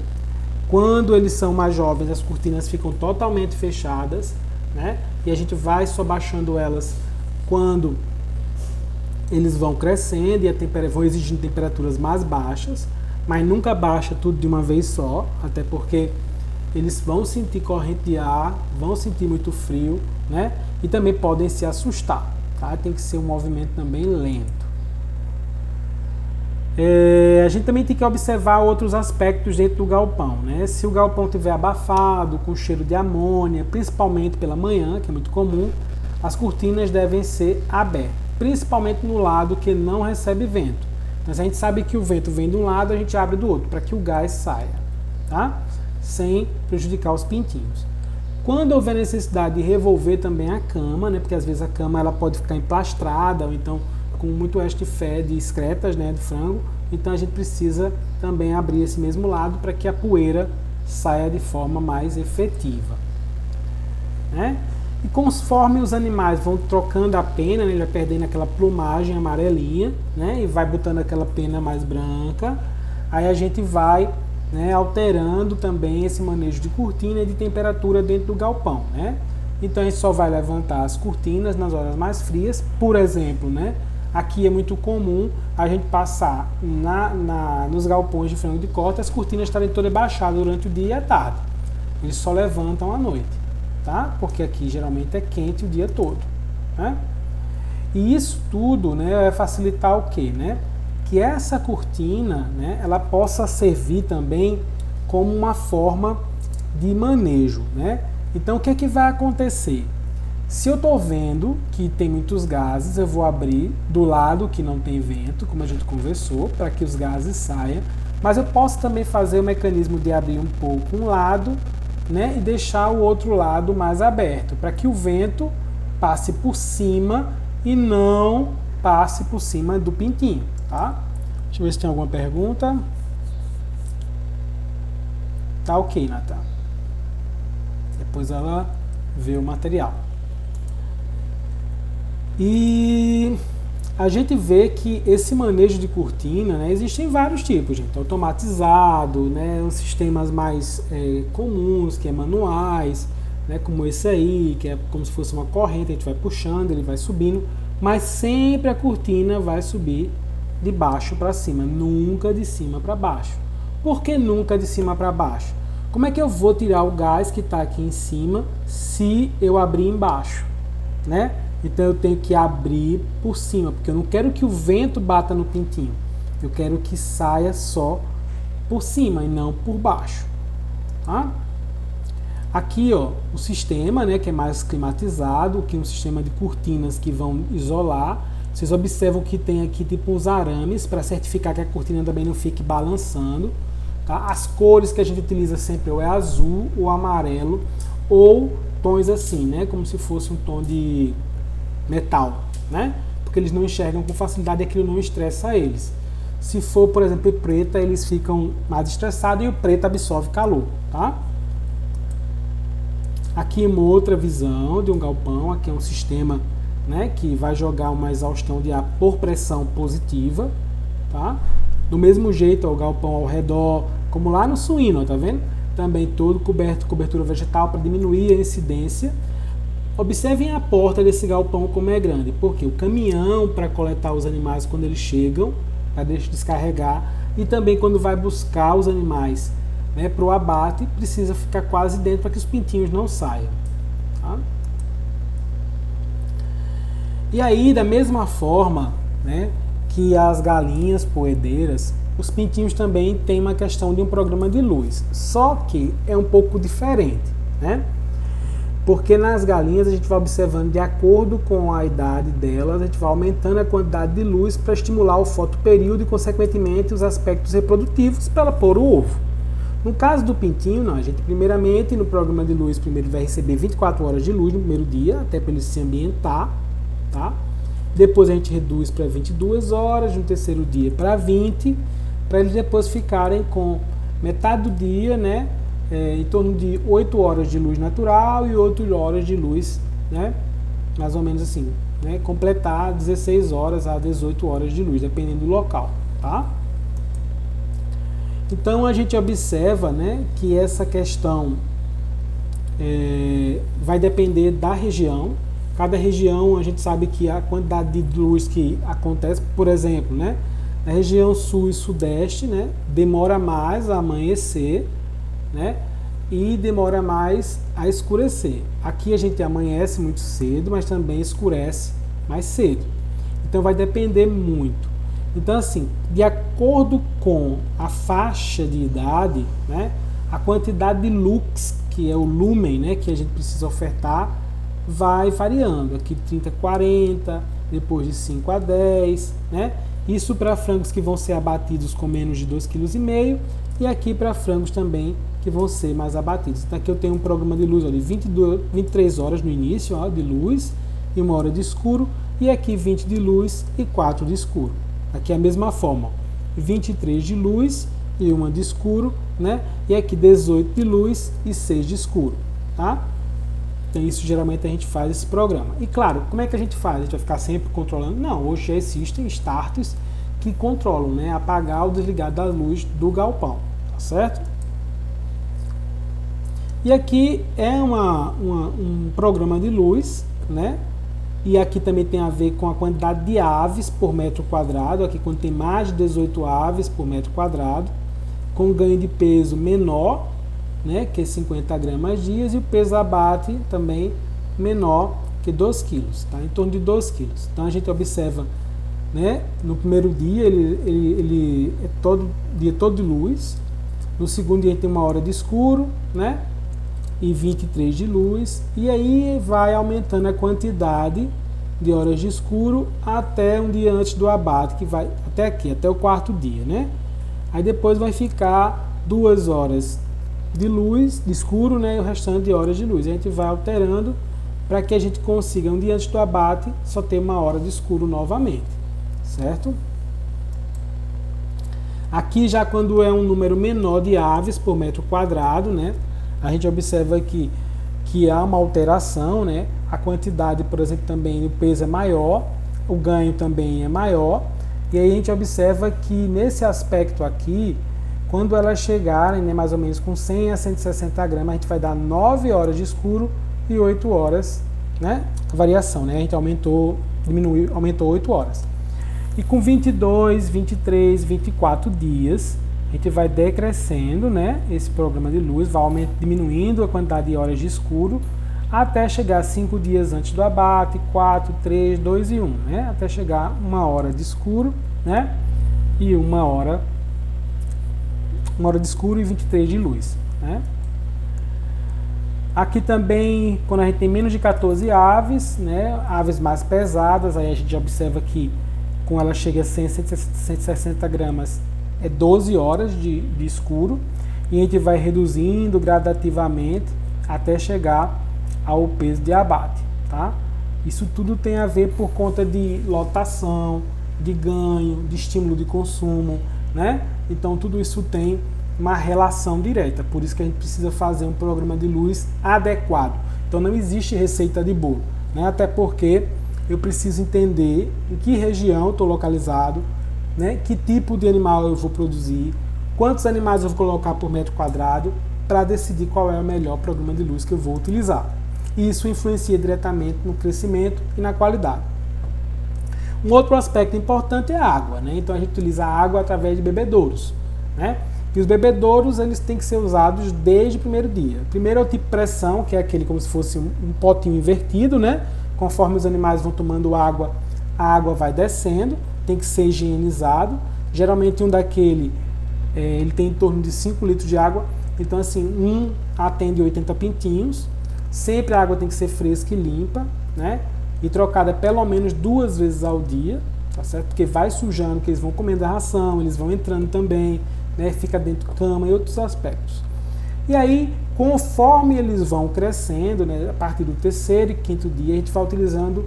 Quando eles são mais jovens, as cortinas ficam totalmente fechadas, né? E a gente vai só baixando elas quando eles vão crescendo e vão exigindo temperaturas mais baixas, mas nunca baixa tudo de uma vez só, até porque eles vão sentir corrente de ar, vão sentir muito frio, né? E também podem se assustar, tá? Tem que ser um movimento também lento. A gente também tem que observar outros aspectos dentro do galpão, né? Se o galpão estiver abafado, com cheiro de amônia, principalmente pela manhã, que é muito comum, as cortinas devem ser abertas, principalmente no lado que não recebe vento. Então, se a gente sabe que o vento vem de um lado, a gente abre do outro, para que o gás saia, tá? Sem prejudicar os pintinhos. Quando houver necessidade de revolver também a cama, né? Porque às vezes a cama ela pode ficar emplastrada, ou então com muito resto de fé de excretas, né, do frango, então a gente precisa também abrir esse mesmo lado para que a poeira saia de forma mais efetiva, né? E conforme os animais vão trocando a pena, né, ele vai perdendo aquela plumagem amarelinha, né, e vai botando aquela pena mais branca, aí a gente vai, né, alterando também esse manejo de cortina e de temperatura dentro do galpão, né? Então a gente só vai levantar as cortinas nas horas mais frias, por exemplo, né, Aqui é muito comum a gente passar nos galpões de frango de corte as cortinas estarem todas baixadas durante o dia e a tarde. Eles só levantam à noite, tá? Porque aqui geralmente é quente o dia todo, né? E isso tudo, né, vai facilitar o quê, né? Que essa cortina, né, ela possa servir também como uma forma de manejo, né? Então o que é que vai acontecer? Se eu estou vendo que tem muitos gases, eu vou abrir do lado que não tem vento, como a gente conversou, para que os gases saiam. Mas eu posso também fazer o mecanismo de abrir um pouco um lado, né, e deixar o outro lado mais aberto, para que o vento passe por cima e não passe por cima do pintinho, tá? Deixa eu ver se tem alguma pergunta. Tá ok, Natan. Depois ela vê o material. E a gente vê que esse manejo de cortina, né, existem vários tipos, gente. Automatizado, né, os sistemas mais comuns, que é manuais, né, como esse aí, que é como se fosse uma corrente, a gente vai puxando, ele vai subindo, mas sempre a cortina vai subir de baixo para cima, nunca de cima para baixo. Por que nunca de cima para baixo? Como é que eu vou tirar o gás que está aqui em cima se eu abrir embaixo, né? Então eu tenho que abrir por cima, porque eu não quero que o vento bata no pintinho. Eu quero que saia só por cima e não por baixo, tá? Aqui, ó, o sistema, né, que é mais climatizado, que é um sistema de cortinas que vão isolar. Vocês observam que tem aqui tipo uns arames para certificar que a cortina também não fique balançando, tá? As cores que a gente utiliza sempre ou é azul ou amarelo ou tons assim, né, como se fosse um tom de metal, né? Porque eles não enxergam com facilidade e aquilo não estressa eles. Se for, por exemplo, preta, eles ficam mais estressados e o preto absorve calor, tá? Aqui uma outra visão de um galpão, aqui é um sistema, né, que vai jogar uma exaustão de ar por pressão positiva, tá? Do mesmo jeito, ó, o galpão ao redor, como lá no suíno, ó, tá vendo? Também todo coberto, cobertura vegetal para diminuir a incidência. Observem a porta desse galpão como é grande, porque o caminhão para coletar os animais quando eles chegam, para descarregar, e também quando vai buscar os animais, né, para o abate, precisa ficar quase dentro para que os pintinhos não saiam, tá? E aí, da mesma forma, né, que as galinhas poedeiras, os pintinhos também têm uma questão de um programa de luz, só que é um pouco diferente, né? Porque nas galinhas a gente vai observando de acordo com a idade delas, a gente vai aumentando a quantidade de luz para estimular o fotoperíodo e, consequentemente, os aspectos reprodutivos para ela pôr o ovo. No caso do pintinho, não, a gente primeiramente no programa de luz primeiro vai receber 24 horas de luz no primeiro dia, até para ele se ambientar, tá? Depois a gente reduz para 22 horas, no terceiro dia para 20, para eles depois ficarem com metade do dia, né? Em torno de 8 horas de luz natural e 8 horas de luz, né, mais ou menos assim, né, completar 16 horas a 18 horas de luz, dependendo do local, tá? Então a gente observa, né, que essa questão vai depender da região. Cada região a gente sabe que a quantidade de luz que acontece, por exemplo, né, na região sul e sudeste, né, demora mais a amanhecer, né? E demora mais a escurecer. Aqui a gente amanhece muito cedo, mas também escurece mais cedo. Então vai depender muito. Então assim, de acordo com a faixa de idade, né, a quantidade de lux, que é o lumen, né, que a gente precisa ofertar, vai variando. Aqui 30 a 40, depois de 5 a 10, né? Isso para frangos que vão ser abatidos com menos de 2,5 kg e aqui para frangos também que vão ser mais abatidos. Então aqui eu tenho um programa de luz, ó, de 23 horas no início, ó, de luz e 1 hora de escuro, e aqui 20 de luz e 4 de escuro. Aqui é a mesma forma, ó, 23 de luz e 1 de escuro, né? E aqui 18 de luz e 6 de escuro, tá? Então isso geralmente a gente faz esse programa. E claro, como é que a gente faz? A gente vai ficar sempre controlando? Não, hoje já existem starters que controlam, né, apagar ou desligar da luz do galpão, tá certo? E aqui é um programa de luz, né, E aqui também tem a ver com a quantidade de aves por metro quadrado, aqui quando tem mais de 18 aves por metro quadrado, com ganho de peso menor, né, que é 50 gramas dias, e o peso abate também menor que 2 quilos, tá? Em torno de 2 quilos. Então a gente observa, né, no primeiro dia ele é todo de luz, no segundo dia tem 1 hora de escuro, né, e 23 de luz, e aí vai aumentando a quantidade de horas de escuro até um dia antes do abate, que vai até aqui, até o 4º dia, né? Aí depois vai ficar 2 horas de luz, de escuro, né, e o restante de horas de luz. A gente vai alterando para que a gente consiga, um dia antes do abate, só ter 1 hora de escuro novamente, certo? Aqui já quando é um número menor de aves por metro quadrado, né, a gente observa aqui que há uma alteração, né? A quantidade, por exemplo, também o peso é maior, o ganho também é maior, e aí a gente observa que nesse aspecto aqui, quando elas chegarem, né, mais ou menos com 100 a 160 gramas, a gente vai dar 9 horas de escuro e 8 horas, né? Variação, né? A gente aumentou 8 horas. E com 22, 23, 24 dias, a gente vai decrescendo, né, esse programa de luz, vai diminuindo a quantidade de horas de escuro, até chegar 5 dias antes do abate, 4, 3, 2 e 1, né, até chegar 1 hora de escuro, né, e 1 hora de escuro e 23 de luz, né. Aqui também, quando a gente tem menos de 14 aves, né, aves mais pesadas, aí a gente observa que quando ela chega a 100, 160 gramas, é 12 horas de escuro, e a gente vai reduzindo gradativamente até chegar ao peso de abate, tá? Isso tudo tem a ver por conta de lotação, de ganho, de estímulo de consumo, né? Então tudo isso tem uma relação direta, por isso que a gente precisa fazer um programa de luz adequado. Então não existe receita de bolo, né? Até porque eu preciso entender em que região estou localizado, né? Que tipo de animal eu vou produzir, quantos animais eu vou colocar por metro quadrado, para decidir qual é o melhor programa de luz que eu vou utilizar. E isso influencia diretamente no crescimento e na qualidade. Um outro aspecto importante é a água, né? Então a gente utiliza a água através de bebedouros, né? E os bebedouros, eles têm que ser usados desde o primeiro dia. Primeiro é o tipo de pressão, que é aquele como se fosse um potinho invertido, né? Conforme os animais vão tomando água, a água vai descendo, tem que ser higienizado. Geralmente um daquele, ele tem em torno de 5 litros de água, então assim, um atende 80 pintinhos. Sempre a água tem que ser fresca e limpa, né? E trocada pelo menos 2 vezes ao dia, tá certo? Porque vai sujando, que eles vão comendo a ração, eles vão entrando também, né? Fica dentro da cama e outros aspectos. E aí, conforme eles vão crescendo, né? A partir do 3º e 5º dia, a gente vai utilizando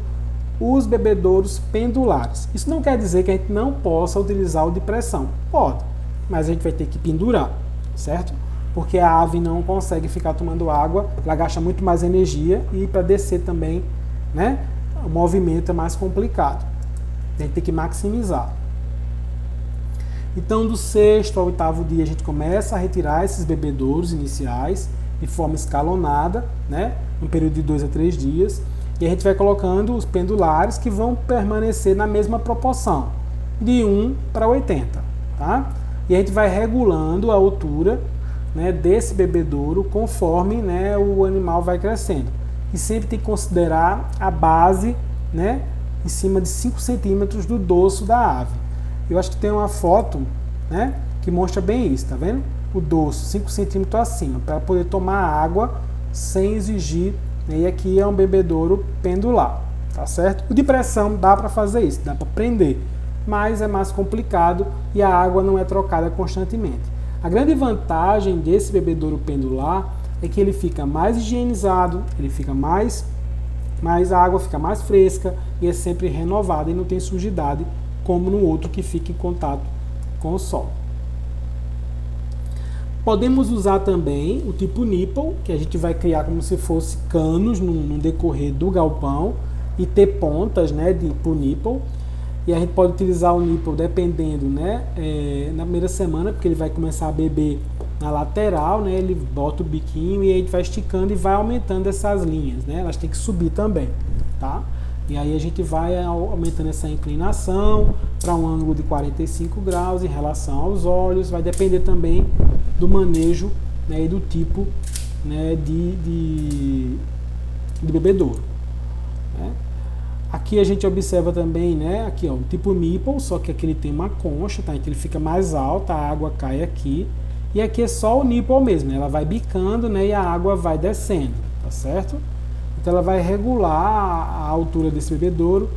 os bebedouros pendulares. Isso não quer dizer que a gente não possa utilizar o de pressão. Pode, mas a gente vai ter que pendurar, certo? Porque a ave não consegue ficar tomando água, ela gasta muito mais energia e para descer também, né? O movimento é mais complicado. A gente tem que maximizar. Então, do 6º ao 8º dia, a gente começa a retirar esses bebedouros iniciais de forma escalonada, né? No período de 2 a 3 dias. E a gente vai colocando os pendulares que vão permanecer na mesma proporção, de 1 para 80, tá? E a gente vai regulando a altura, né, desse bebedouro conforme, né, o animal vai crescendo. E sempre tem que considerar a base, né, em cima de 5 centímetros do dorso da ave. Eu acho que tem uma foto, né, que mostra bem isso, tá vendo? O dorso 5 centímetros acima, para poder tomar água sem exigir, né, e aqui é um bebedouro pendular, tá certo? O de pressão dá para fazer isso, dá para prender, mas é mais complicado e a água não é trocada constantemente. A grande vantagem desse bebedouro pendular é que ele fica mais higienizado, ele fica a água fica mais fresca e é sempre renovada e não tem sujidade como no outro que fica em contato com o sol. Podemos usar também o tipo nipple, que a gente vai criar como se fosse canos no decorrer do galpão e ter pontas, né, pro nipple. E a gente pode utilizar o nipple dependendo, né, na primeira semana, porque ele vai começar a beber na lateral, né, ele bota o biquinho e aí a gente vai esticando e vai aumentando essas linhas, né, elas têm que subir também, tá? E aí a gente vai aumentando essa inclinação para um ângulo de 45 graus em relação aos olhos. Vai depender também do manejo, né, e do tipo, né, de bebedouro. Né? Aqui a gente observa também, né, aqui, ó, o tipo nipple, só que aqui ele tem uma concha, tá? Então ele fica mais alto, a água cai aqui. E aqui é só o nipple mesmo, né? Ela vai bicando, né, e a água vai descendo, tá certo? Então ela vai regular a altura desse bebedouro,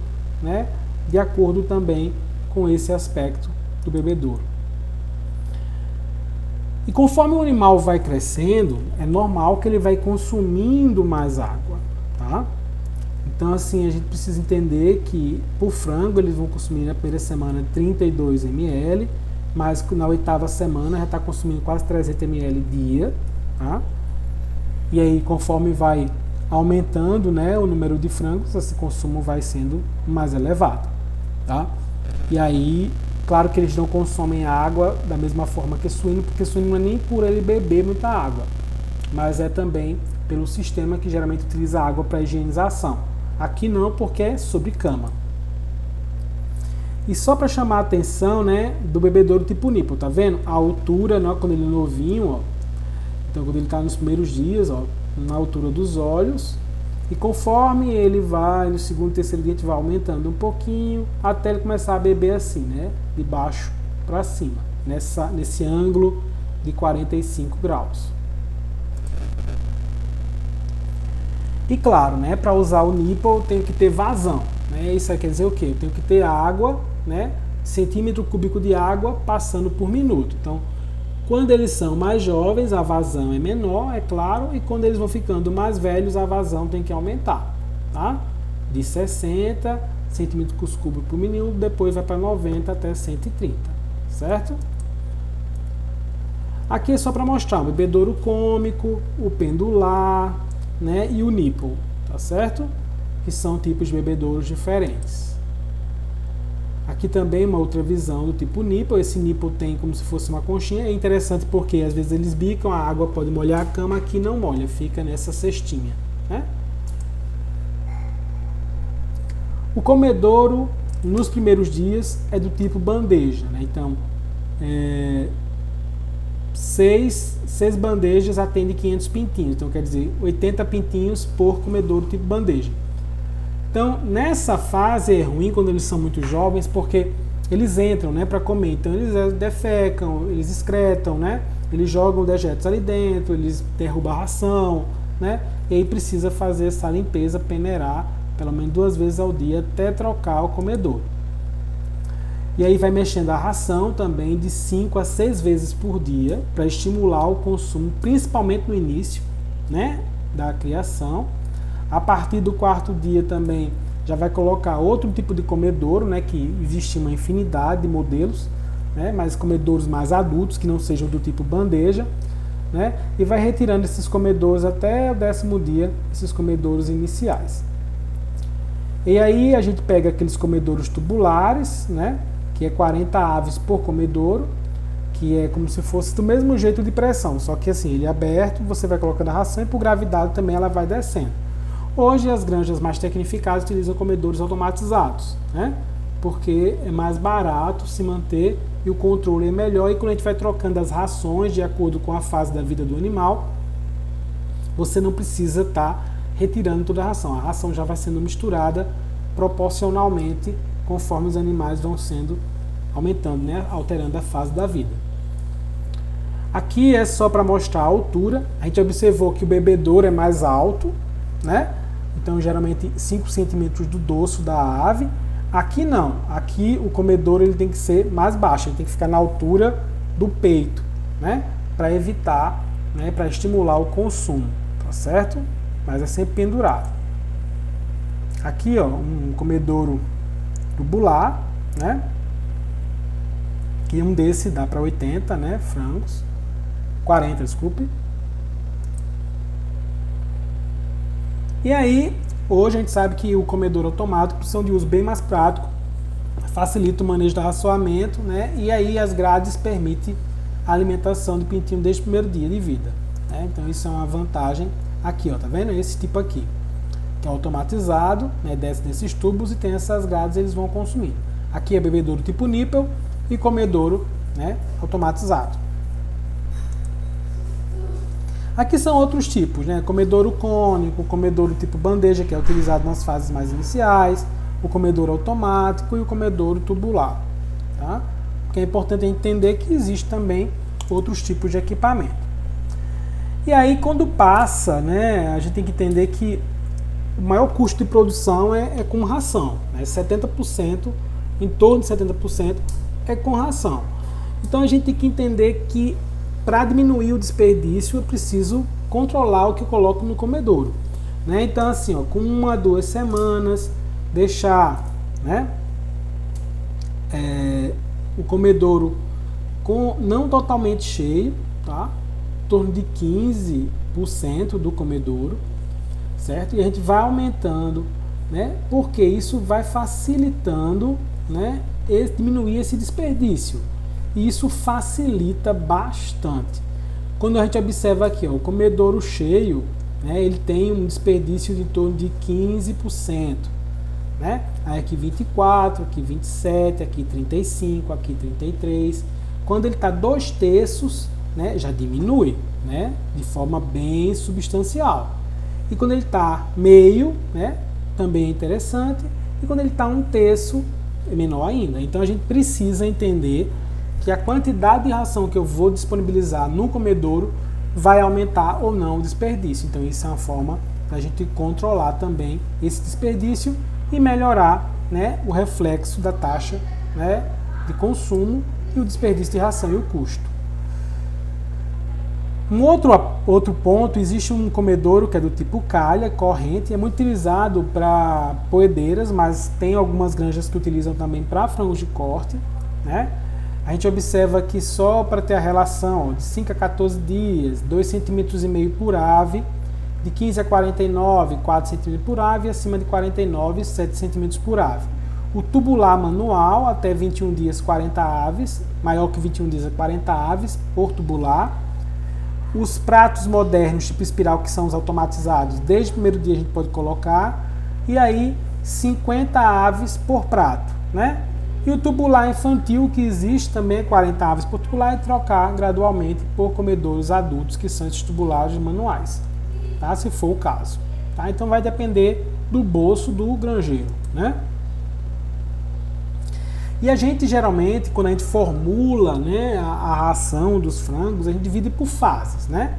né, de acordo também com esse aspecto do bebedouro. E conforme o animal vai crescendo, é normal que ele vai consumindo mais água, tá? Então assim, a gente precisa entender que por frango eles vão consumir na primeira semana 32 ml, mas na 8ª semana já está consumindo quase 300 ml dia, tá? E aí conforme vai aumentando, né, o número de frangos, esse consumo vai sendo mais elevado, tá? E aí, claro que eles não consomem água da mesma forma que suíno, porque suíno não é nem por ele beber muita água, mas é também pelo sistema que geralmente utiliza água para higienização. Aqui não, porque é sobre cama. E só para chamar a atenção, né, do bebedouro tipo nipple, tá vendo? A altura, né, quando ele é novinho, ó, então quando ele está nos primeiros dias, ó, na altura dos olhos, e conforme ele vai no segundo e terceiro dia, a gente vai aumentando um pouquinho até ele começar a beber assim, né, de baixo para cima, nesse ângulo de 45 graus. E claro, né, para usar o nipple eu tenho que ter vazão, né? Isso quer dizer o quê? Eu tenho que ter água, né, centímetro cúbico de água passando por minuto. Então quando eles são mais jovens, a vazão é menor, é claro, e quando eles vão ficando mais velhos, a vazão tem que aumentar, tá? De 60 centímetros cúbicos por minuto, depois vai para 90 até 130, certo? Aqui é só para mostrar o bebedouro cômico, o pendular, né, e o nipple, tá certo? Que são tipos de bebedouros diferentes. Aqui também uma outra visão do tipo nipple. Esse nipple tem como se fosse uma conchinha. É interessante porque às vezes eles bicam, a água pode molhar a cama, aqui não molha, fica nessa cestinha, né? O comedouro nos primeiros dias é do tipo bandeja, né? Então, 6 bandejas atende 500 pintinhos. Então quer dizer 80 pintinhos por comedouro tipo bandeja. Então, nessa fase é ruim quando eles são muito jovens, porque eles entram, né, para comer. Então, eles defecam, eles excretam, né, eles jogam dejetos ali dentro, eles derrubam a ração, né, e aí precisa fazer essa limpeza, peneirar, pelo menos 2 vezes ao dia, até trocar o comedouro. E aí vai mexendo a ração também de 5 a 6 vezes por dia, para estimular o consumo, principalmente no início, né, da criação. A partir do 4º dia também já vai colocar outro tipo de comedouro, né, que existe uma infinidade de modelos, né, mas comedouros mais adultos, que não sejam do tipo bandeja, né, e vai retirando esses comedouros até o 10º dia, esses comedouros iniciais. E aí a gente pega aqueles comedouros tubulares, né, que é 40 aves por comedouro, que é como se fosse do mesmo jeito de pressão, só que assim, ele é aberto, você vai colocando a ração e por gravidade também ela vai descendo. Hoje as granjas mais tecnificadas utilizam comedouros automatizados, né? Porque é mais barato se manter e o controle é melhor, e quando a gente vai trocando as rações de acordo com a fase da vida do animal, você não precisa estar retirando toda a ração já vai sendo misturada proporcionalmente conforme os animais vão sendo aumentando, né? Alterando a fase da vida. Aqui é só para mostrar a altura. A gente observou que o bebedouro é mais alto, né? Então geralmente 5 centímetros do dorso da ave. Aqui não, aqui o comedouro ele tem que ser mais baixo, ele tem que ficar na altura do peito, né? Para evitar, né, para estimular o consumo, tá certo? Mas é sempre pendurado. Aqui, ó, um comedouro tubular, né? Que um desse dá para 80, né, frangos. 40, desculpe. E aí, hoje a gente sabe que o comedouro automático são de uso bem mais prático, facilita o manejo do raçoamento, né? E aí as grades permitem a alimentação do pintinho desde o primeiro dia de vida, né? Então isso é uma vantagem aqui, ó, tá vendo? Esse tipo aqui. que é automatizado, né, desce nesses tubos e tem essas grades eles vão consumir. Aqui é bebedouro tipo nípel e comedouro, né, automatizado. Aqui são outros tipos, né, comedouro cônico, comedouro tipo bandeja, que é utilizado nas fases mais iniciais, o comedouro automático e o comedouro tubular. Tá? Porque é importante entender que existe também outros tipos de equipamento. E aí, quando passa, né, a gente tem que entender que o maior custo de produção é com ração. Né, 70%, em torno de 70% é com ração. Então a gente tem que entender que para diminuir o desperdício eu preciso controlar o que eu coloco no comedouro. Né? Então assim, ó, com 1 a 2 semanas, deixar, né, o comedouro não totalmente cheio, tá? Em torno de 15% do comedouro, certo? E a gente vai aumentando, né? Porque isso vai facilitando, né, diminuir esse desperdício. E isso facilita bastante. Quando a gente observa aqui, ó, o comedouro cheio, né, ele tem um desperdício de em torno de 15%. Né? Aí aqui 24, aqui 27, aqui 35, aqui 33. Quando ele está 2/3, né, já diminui, né, de forma bem substancial. E quando ele está meio, né, também é interessante. E quando ele está 1/3, é menor ainda. Então a gente precisa entender que a quantidade de ração que eu vou disponibilizar no comedouro vai aumentar ou não o desperdício. Então isso é uma forma da gente controlar também esse desperdício e melhorar, né, o reflexo da taxa, né, de consumo e o desperdício de ração e o custo. Um outro ponto, existe um comedouro que é do tipo calha, corrente, é muito utilizado para poedeiras, mas tem algumas granjas que utilizam também para frangos de corte. Né? A gente observa que só para ter a relação de 5 a 14 dias, 2,5 cm por ave, de 15 a 49, 4 cm por ave, e acima de 49, 7 cm por ave. O tubular manual, até 21 dias, 40 aves, maior que 21 dias, 40 aves por tubular. Os pratos modernos, tipo espiral, que são os automatizados, desde o primeiro dia a gente pode colocar, e aí 50 aves por prato. Né? E o tubular infantil, que existe também, 40 aves por tubular, e trocar gradualmente por comedouros adultos, que são esses tubulares manuais. Tá? Se for o caso. Tá? Então vai depender do bolso do granjeiro. Né? E a gente geralmente, quando a gente formula, né, a ração dos frangos, a gente divide por fases. Né?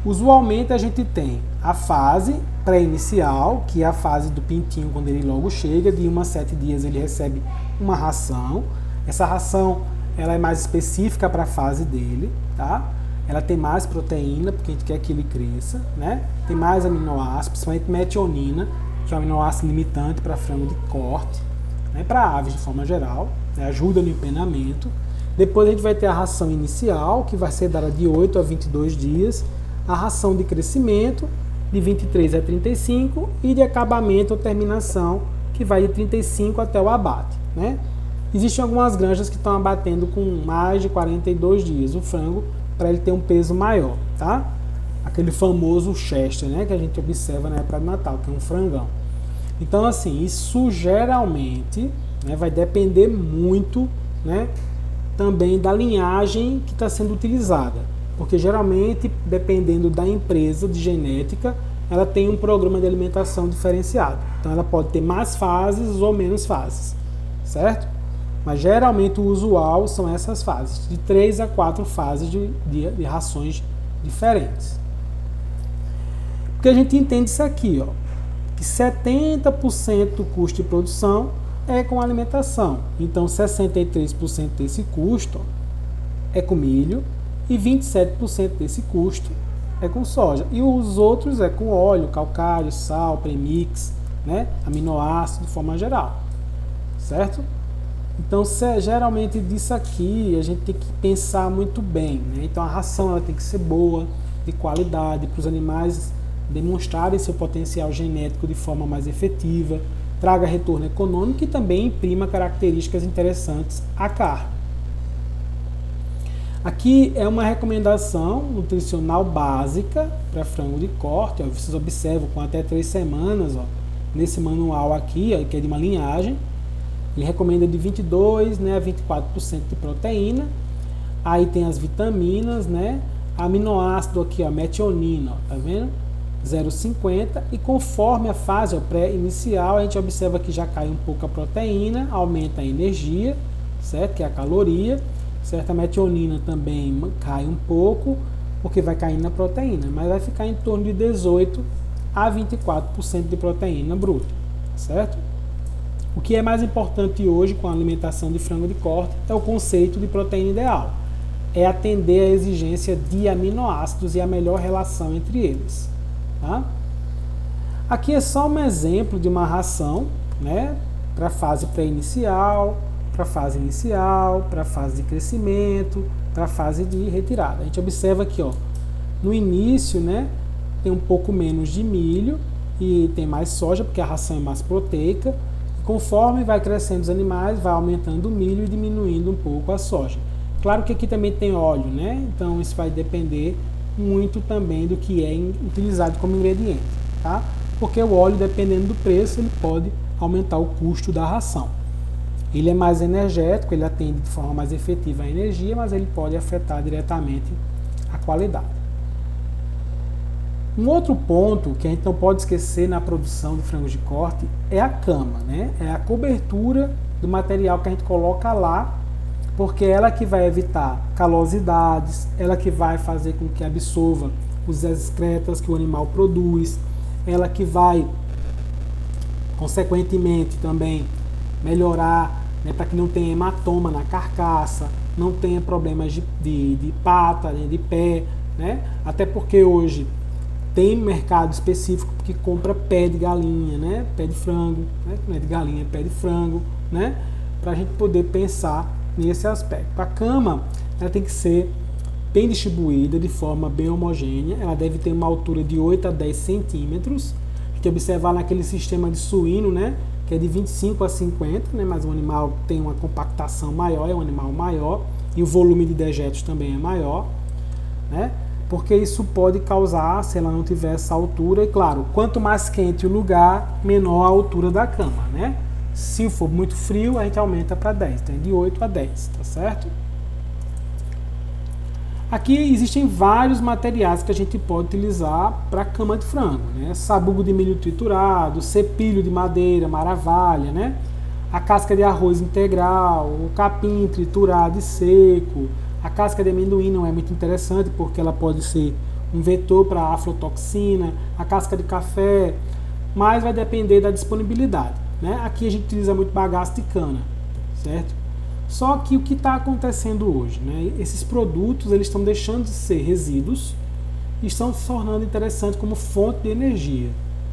Usualmente a gente tem a fase pré-inicial, que é a fase do pintinho quando ele logo chega, de 1 a 7 dias ele recebe uma ração. Essa ração ela é mais específica para a fase dele. Tá? Ela tem mais proteína, porque a gente quer que ele cresça, né? Tem mais aminoácidos, principalmente metionina, que é um aminoácido limitante para frango de corte, né? Para aves de forma geral, né? Ajuda no empenamento. Depois a gente vai ter a ração inicial, que vai ser dada de 8 a 22 dias, a ração de crescimento, de 23 a 35, e de acabamento ou terminação, que vai de 35 até o abate. Né? Existem algumas granjas que estão abatendo com mais de 42 dias o frango, para ele ter um peso maior, tá? Aquele famoso Chester, né, que a gente observa na época do Natal, que é um frangão. Então, assim, isso geralmente, né, vai depender muito, né, também da linhagem que está sendo utilizada, porque geralmente, dependendo da empresa de genética, ela tem um programa de alimentação diferenciado. Então, ela pode ter mais fases ou menos fases, certo? Mas geralmente o usual são essas fases, de 3 a 4 fases de rações diferentes. Porque a gente entende isso aqui, ó, que 70% do custo de produção é com alimentação. Então 63% desse custo é com milho e 27% desse custo é com soja. E os outros é com óleo, calcário, sal, premix, né, aminoácido de forma geral, certo? Então, geralmente disso aqui a gente tem que pensar muito bem. Né? Então, a ração ela tem que ser boa, de qualidade, para os animais demonstrarem seu potencial genético de forma mais efetiva, traga retorno econômico e também imprima características interessantes à carne. Aqui é uma recomendação nutricional básica para frango de corte. Ó, vocês observam com até 3 semanas, ó, nesse manual aqui, ó, que é de uma linhagem. Ele recomenda de 22, né, a 24% de proteína. Aí tem as vitaminas, né? Aminoácido aqui, ó, metionina, ó, tá vendo? 0,50. E conforme a fase pré-inicial, a gente observa que já cai um pouco a proteína, aumenta a energia, certo? Que é a caloria. Certo? A metionina também cai um pouco, porque vai caindo na proteína, mas vai ficar em torno de 18 a 24% de proteína bruta, certo? O que é mais importante hoje com a alimentação de frango de corte é o conceito de proteína ideal. É atender a exigência de aminoácidos e a melhor relação entre eles. Tá? Aqui é só um exemplo de uma ração, né, para a fase pré-inicial, para a fase inicial, para a fase de crescimento, para a fase de retirada. A gente observa aqui, ó, no início, né, tem um pouco menos de milho e tem mais soja, porque a ração é mais proteica. E conforme vai crescendo os animais, vai aumentando o milho e diminuindo um pouco a soja. Claro que aqui também tem óleo, né? Então isso vai depender muito também do que é utilizado como ingrediente, tá? Porque o óleo, dependendo do preço, ele pode aumentar o custo da ração. Ele é mais energético, ele atende de forma mais efetiva a energia, mas ele pode afetar diretamente a qualidade. Um outro ponto que a gente não pode esquecer na produção de frangos de corte é a cama, né? É a cobertura do material que a gente coloca lá, porque ela que vai evitar calosidades, ela que vai fazer com que absorva os excretas que o animal produz, ela que vai, consequentemente, também melhorar, né, para que não tenha hematoma na carcaça, não tenha problemas de pata, né, de pé, né? Até porque hoje tem mercado específico que compra pé de galinha, né? Pé de frango, né? Não é de galinha, é pé de frango, né? Para a gente poder pensar nesse aspecto. A cama, ela tem que ser bem distribuída, de forma bem homogênea. Ela deve ter uma altura de 8 a 10 centímetros. A gente observar naquele sistema de suíno, né? Que é de 25 a 50, né? Mas o animal tem uma compactação maior, é um animal maior, e o volume de dejetos também é maior, né? Porque isso pode causar, se ela não tiver essa altura, e claro, quanto mais quente o lugar, menor a altura da cama, né? Se for muito frio, a gente aumenta para 10, então é de 8 a 10, tá certo? Aqui existem vários materiais que a gente pode utilizar para cama de frango, né? Sabugo de milho triturado, cepilho de madeira, maravalha, né? A casca de arroz integral, o capim triturado e seco. A casca de amendoim não é muito interessante porque ela pode ser um vetor para aflotoxina, a casca de café, mas vai depender da disponibilidade, né? Aqui a gente utiliza muito bagaço de cana, certo? Só que o que está acontecendo hoje, né? Esses produtos eles estão deixando de ser resíduos e estão se tornando interessantes como fonte de energia,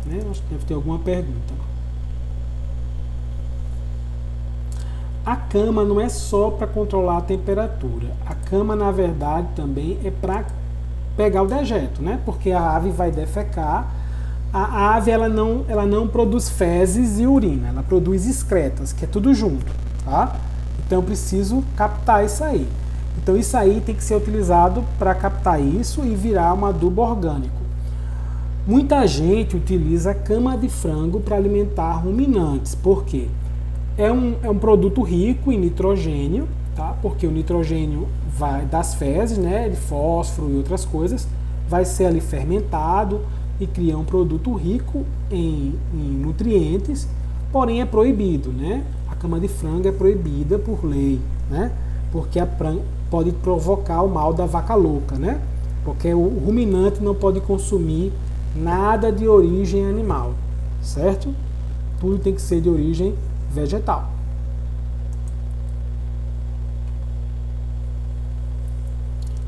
né? Acho que deve ter alguma pergunta. A cama não é só para controlar a temperatura. A cama, na verdade, também é para pegar o dejeto, né? Porque a ave vai defecar. A ave ela não produz fezes e urina, ela produz excretas, que é tudo junto, tá? Então eu preciso captar isso aí. Então isso aí tem que ser utilizado para captar isso e virar um adubo orgânico. Muita gente utiliza cama de frango para alimentar ruminantes. Por quê? É um produto rico em nitrogênio, tá? Porque o nitrogênio vai das fezes, né, de fósforo e outras coisas, vai ser ali fermentado e cria um produto rico em nutrientes, porém é proibido, né? A cama de frango é proibida por lei, né? Porque pode provocar o mal da vaca louca, né? Porque o ruminante não pode consumir nada de origem animal, certo? Tudo tem que ser de origem vegetal.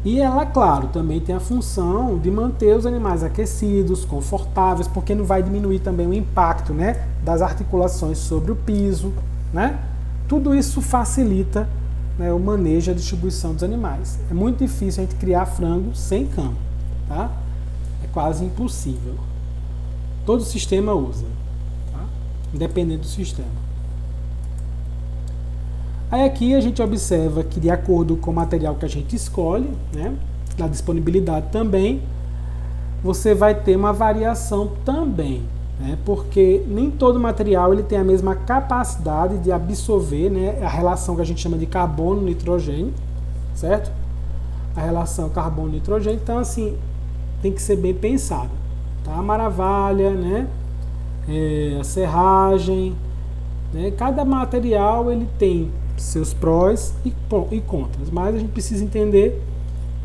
E ela, claro, também tem a função de manter os animais aquecidos, confortáveis, porque não vai diminuir também o impacto, né, das articulações sobre o piso, né? Tudo isso facilita, né, o manejo e a distribuição dos animais. É muito difícil a gente criar frango sem cama, tá? É quase impossível. Todo sistema usa, tá? Independente do sistema. Aí aqui a gente observa que de acordo com o material que a gente escolhe, né, da disponibilidade também, você vai ter uma variação também, né, porque nem todo material ele tem a mesma capacidade de absorver, né, a relação que a gente chama de carbono-nitrogênio, certo? A relação carbono-nitrogênio, então assim, tem que ser bem pensado, tá? A maravalha, né, a serragem, né, cada material ele tem seus prós e contras, mas a gente precisa entender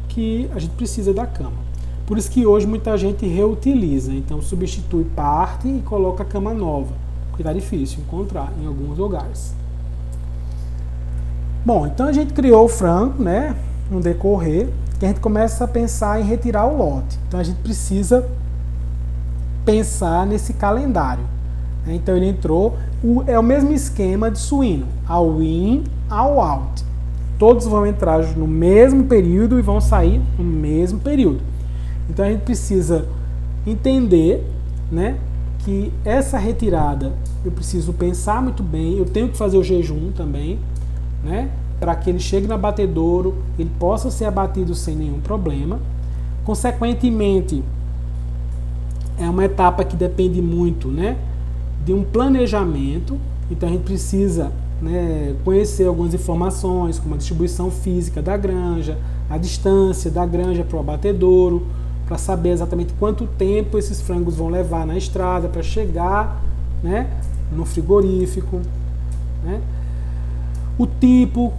que a gente precisa da cama. Por isso que hoje muita gente reutiliza, então substitui parte e coloca a cama nova, porque está difícil encontrar em alguns lugares. Bom, então a gente criou o frango, né, no decorrer, que a gente começa a pensar em retirar o lote. Então a gente precisa pensar nesse calendário. Então ele entrou, é o mesmo esquema de suíno, ao in, ao out. Todos vão entrar no mesmo período e vão sair no mesmo período. Então a gente precisa entender, né, que essa retirada eu preciso pensar muito bem, eu tenho que fazer o jejum também, né, para que ele chegue no abatedouro, ele possa ser abatido sem nenhum problema. Consequentemente, é uma etapa que depende muito, né, de um planejamento, então a gente precisa, né, conhecer algumas informações, como a distribuição física da granja, a distância da granja para o abatedouro, para saber exatamente quanto tempo esses frangos vão levar na estrada para chegar, né, no frigorífico, né, o tipo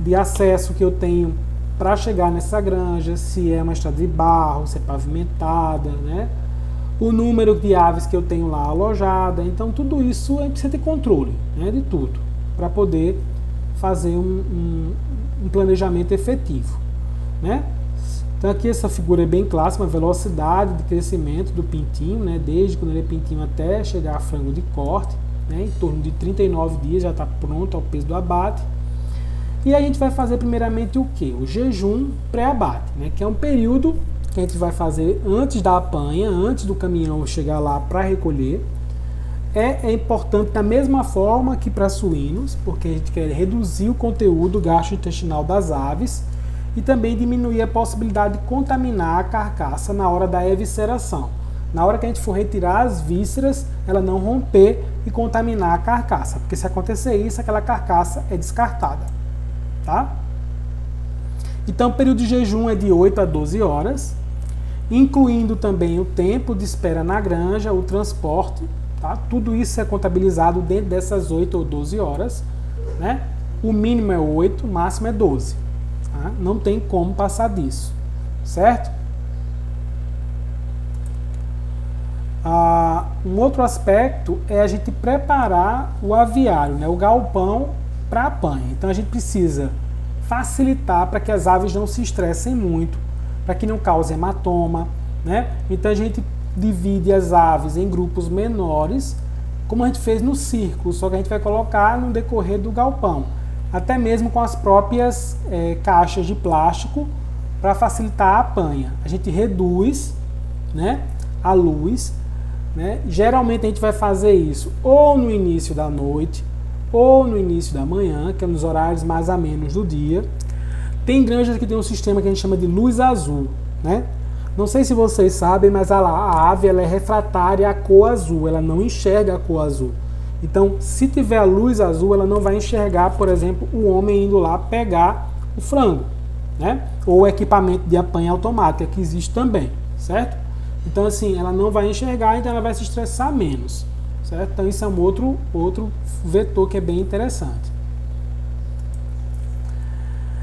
de acesso que eu tenho para chegar nessa granja, se é uma estrada de barro, se é pavimentada, né, o número de aves que eu tenho lá alojada. Então tudo isso a gente precisa ter controle, né, de tudo, para poder fazer um planejamento efetivo, né? Então aqui essa figura é bem clássica, uma velocidade de crescimento do pintinho, né, desde quando ele é pintinho até chegar a frango de corte, né, em torno de 39 dias já está pronto ao peso do abate. E a gente vai fazer primeiramente o que? O jejum pré-abate, né, que é um período que a gente vai fazer antes da apanha, antes do caminhão chegar lá para recolher. É importante da mesma forma que para suínos, porque a gente quer reduzir o conteúdo gastrointestinal das aves e também diminuir a possibilidade de contaminar a carcaça na hora da evisceração. Na hora que a gente for retirar as vísceras, ela não romper e contaminar a carcaça, porque se acontecer isso, aquela carcaça é descartada, tá? Então o período de jejum é de 8 a 12 horas, incluindo também o tempo de espera na granja, o transporte, tá? Tudo isso é contabilizado dentro dessas 8 ou 12 horas, né? O mínimo é 8, o máximo é 12. Tá? Não tem como passar disso, certo? Um outro aspecto é a gente preparar o aviário, né? O galpão para a apanha. Então a gente precisa facilitar para que as aves não se estressem muito, para que não cause hematoma, né? Então a gente divide as aves em grupos menores, como a gente fez no círculo, só que a gente vai colocar no decorrer do galpão, até mesmo com as próprias caixas de plástico para facilitar a apanha. A gente reduz, né, a luz, né? Geralmente a gente vai fazer isso ou no início da noite ou no início da manhã, que é nos horários mais amenos do dia. Tem granjas que tem um sistema que a gente chama de luz azul, né? Não sei se vocês sabem, mas a ave ela é refratária à cor azul, ela não enxerga a cor azul. Então, se tiver a luz azul, ela não vai enxergar, por exemplo, o homem indo lá pegar o frango, né? Ou o equipamento de apanha automática, que existe também, certo? Então, assim, ela não vai enxergar, então ela vai se estressar menos, certo? Então, isso é um outro vetor que é bem interessante.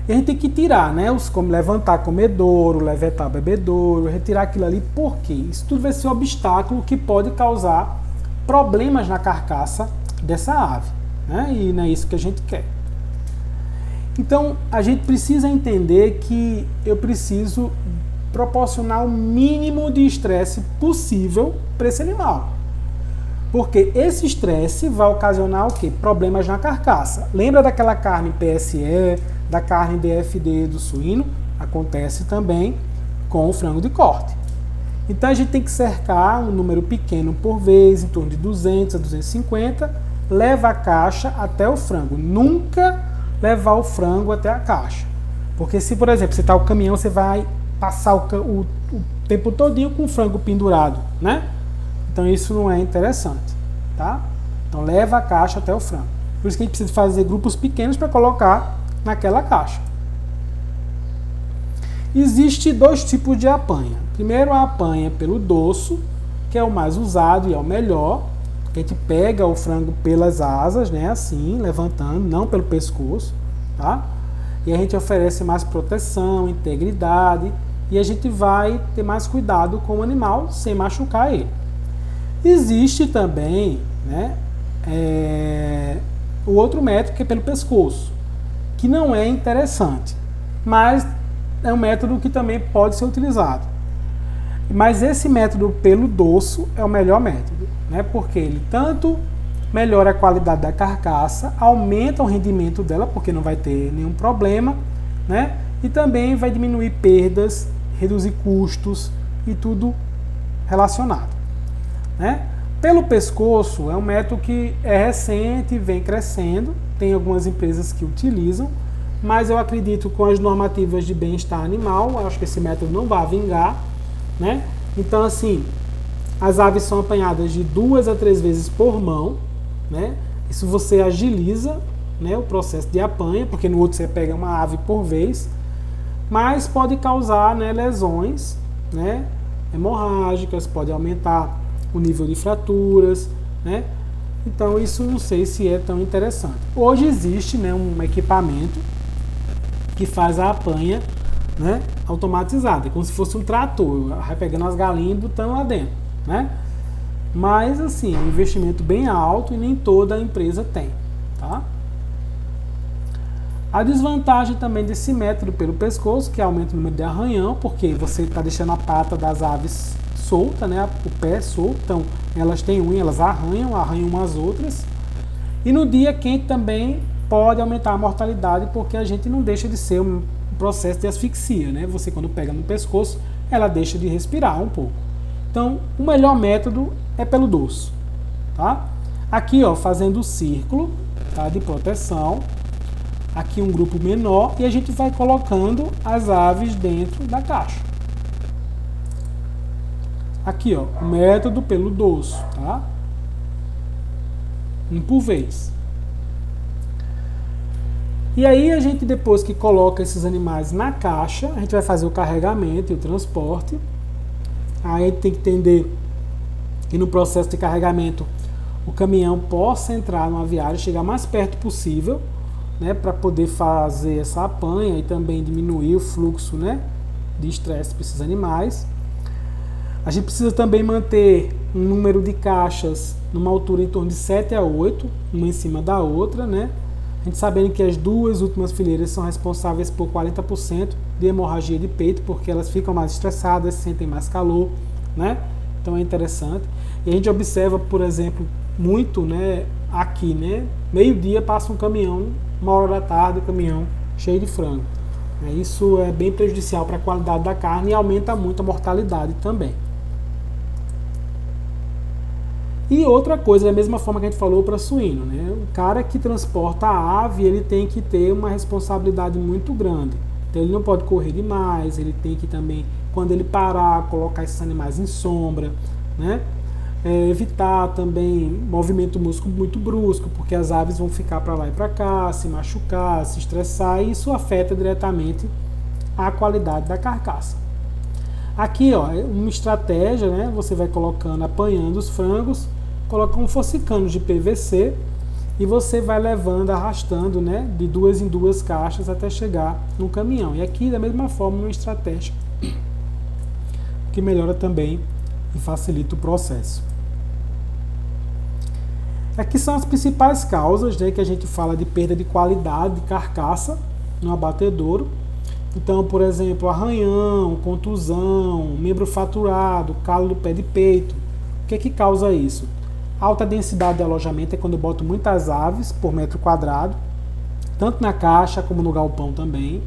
E a gente tem que tirar, né? Como levantar comedouro, levantar bebedouro, retirar aquilo ali, por quê? Isso tudo vai ser um obstáculo que pode causar problemas na carcaça dessa ave, né? E não é isso que a gente quer. Então, a gente precisa entender que eu preciso proporcionar o mínimo de estresse possível para esse animal. Porque esse estresse vai ocasionar o quê? Problemas na carcaça. Lembra daquela carne PSE, da carne DFD do suíno? Acontece também com o frango de corte. Então a gente tem que cercar um número pequeno por vez, em torno de 200 a 250, leva a caixa até o frango. Nunca levar o frango até a caixa. Porque se, por exemplo, você está o caminhão, você vai passar o tempo todinho com o frango pendurado, né? Então isso não é interessante, tá? Então leva a caixa até o frango. Por isso que a gente precisa fazer grupos pequenos para colocar naquela caixa. Existe dois tipos de apanha. Primeiro a apanha pelo dorso, que é o mais usado e é o melhor. A gente pega o frango pelas asas, né, assim, levantando, não pelo pescoço, tá? E a gente oferece mais proteção, integridade, e a gente vai ter mais cuidado com o animal sem machucar ele. Existe também, né, o outro método que é pelo pescoço, que não é interessante, mas é um método que também pode ser utilizado. Mas esse método pelo dorso é o melhor método, né? Porque ele tanto melhora a qualidade da carcaça, aumenta o rendimento dela, porque não vai ter nenhum problema, né? E também vai diminuir perdas, reduzir custos e tudo relacionado, né? Pelo pescoço é um método que é recente, vem crescendo, tem algumas empresas que utilizam, mas eu acredito que com as normativas de bem-estar animal, acho que esse método não vai vingar, né? Então, assim, as aves são apanhadas de 2 a 3 vezes por mão, né? Isso você agiliza, né, o processo de apanha, porque no outro você pega uma ave por vez, mas pode causar, né, lesões, né, hemorrágicas, pode aumentar o nível de fraturas, né? Então isso não sei se é tão interessante. Hoje existe, né, um equipamento que faz a apanha, né, automatizada, como se fosse um trator, vai pegando as galinhas e botando lá dentro, né? Mas assim, é um investimento bem alto e nem toda a empresa tem, tá? A desvantagem também desse método pelo pescoço, que aumenta o número de arranhão, porque você está deixando a pata das aves solta, né, o pé solto, então elas têm unha, elas arranham umas outras. E no dia quente também pode aumentar a mortalidade, porque a gente não deixa de ser um processo de asfixia, né? Você quando pega no pescoço, ela deixa de respirar um pouco. Então, o melhor método é pelo dorso, tá? Aqui, ó, fazendo o círculo, tá, de proteção. Aqui um grupo menor e a gente vai colocando as aves dentro da caixa. Aqui, ó, o método pelo dorso, tá? Um por vez. E aí a gente, depois que coloca esses animais na caixa, a gente vai fazer o carregamento e o transporte. Aí a gente tem que entender que no processo de carregamento o caminhão possa entrar no aviário, chegar mais perto possível, né, para poder fazer essa apanha e também diminuir o fluxo, né, de estresse para esses animais. A gente precisa também manter um número de caixas numa altura em torno de 7 a 8, uma em cima da outra, né? A gente sabendo que as duas últimas fileiras são responsáveis por 40% de hemorragia de peito, porque elas ficam mais estressadas, sentem mais calor, né? Então é interessante. E a gente observa, por exemplo, muito, né, aqui, né? Meio-dia passa um caminhão, 1h da tarde, um caminhão cheio de frango. Isso é bem prejudicial para a qualidade da carne e aumenta muito a mortalidade também. E outra coisa, da mesma forma que a gente falou para suíno, né? O cara que transporta a ave, ele tem que ter uma responsabilidade muito grande. Então ele não pode correr demais, ele tem que também, quando ele parar, colocar esses animais em sombra, né? Evitar também movimento músculo muito brusco, porque as aves vão ficar para lá e para cá, se machucar, se estressar, e isso afeta diretamente a qualidade da carcaça. Aqui, ó, é uma estratégia, né? Você vai colocando, apanhando os frangos, coloca como fosse canos de PVC e você vai levando, arrastando, né, de 2 em 2 caixas até chegar no caminhão. E aqui, da mesma forma, uma estratégia que melhora também e facilita o processo. Aqui são as principais causas, né, que a gente fala de perda de qualidade de carcaça no abatedouro. Então, por exemplo, arranhão, contusão, membro fraturado, calo do pé de peito. O que é que causa isso? Alta densidade de alojamento é quando eu boto muitas aves por metro quadrado, tanto na caixa como no galpão também,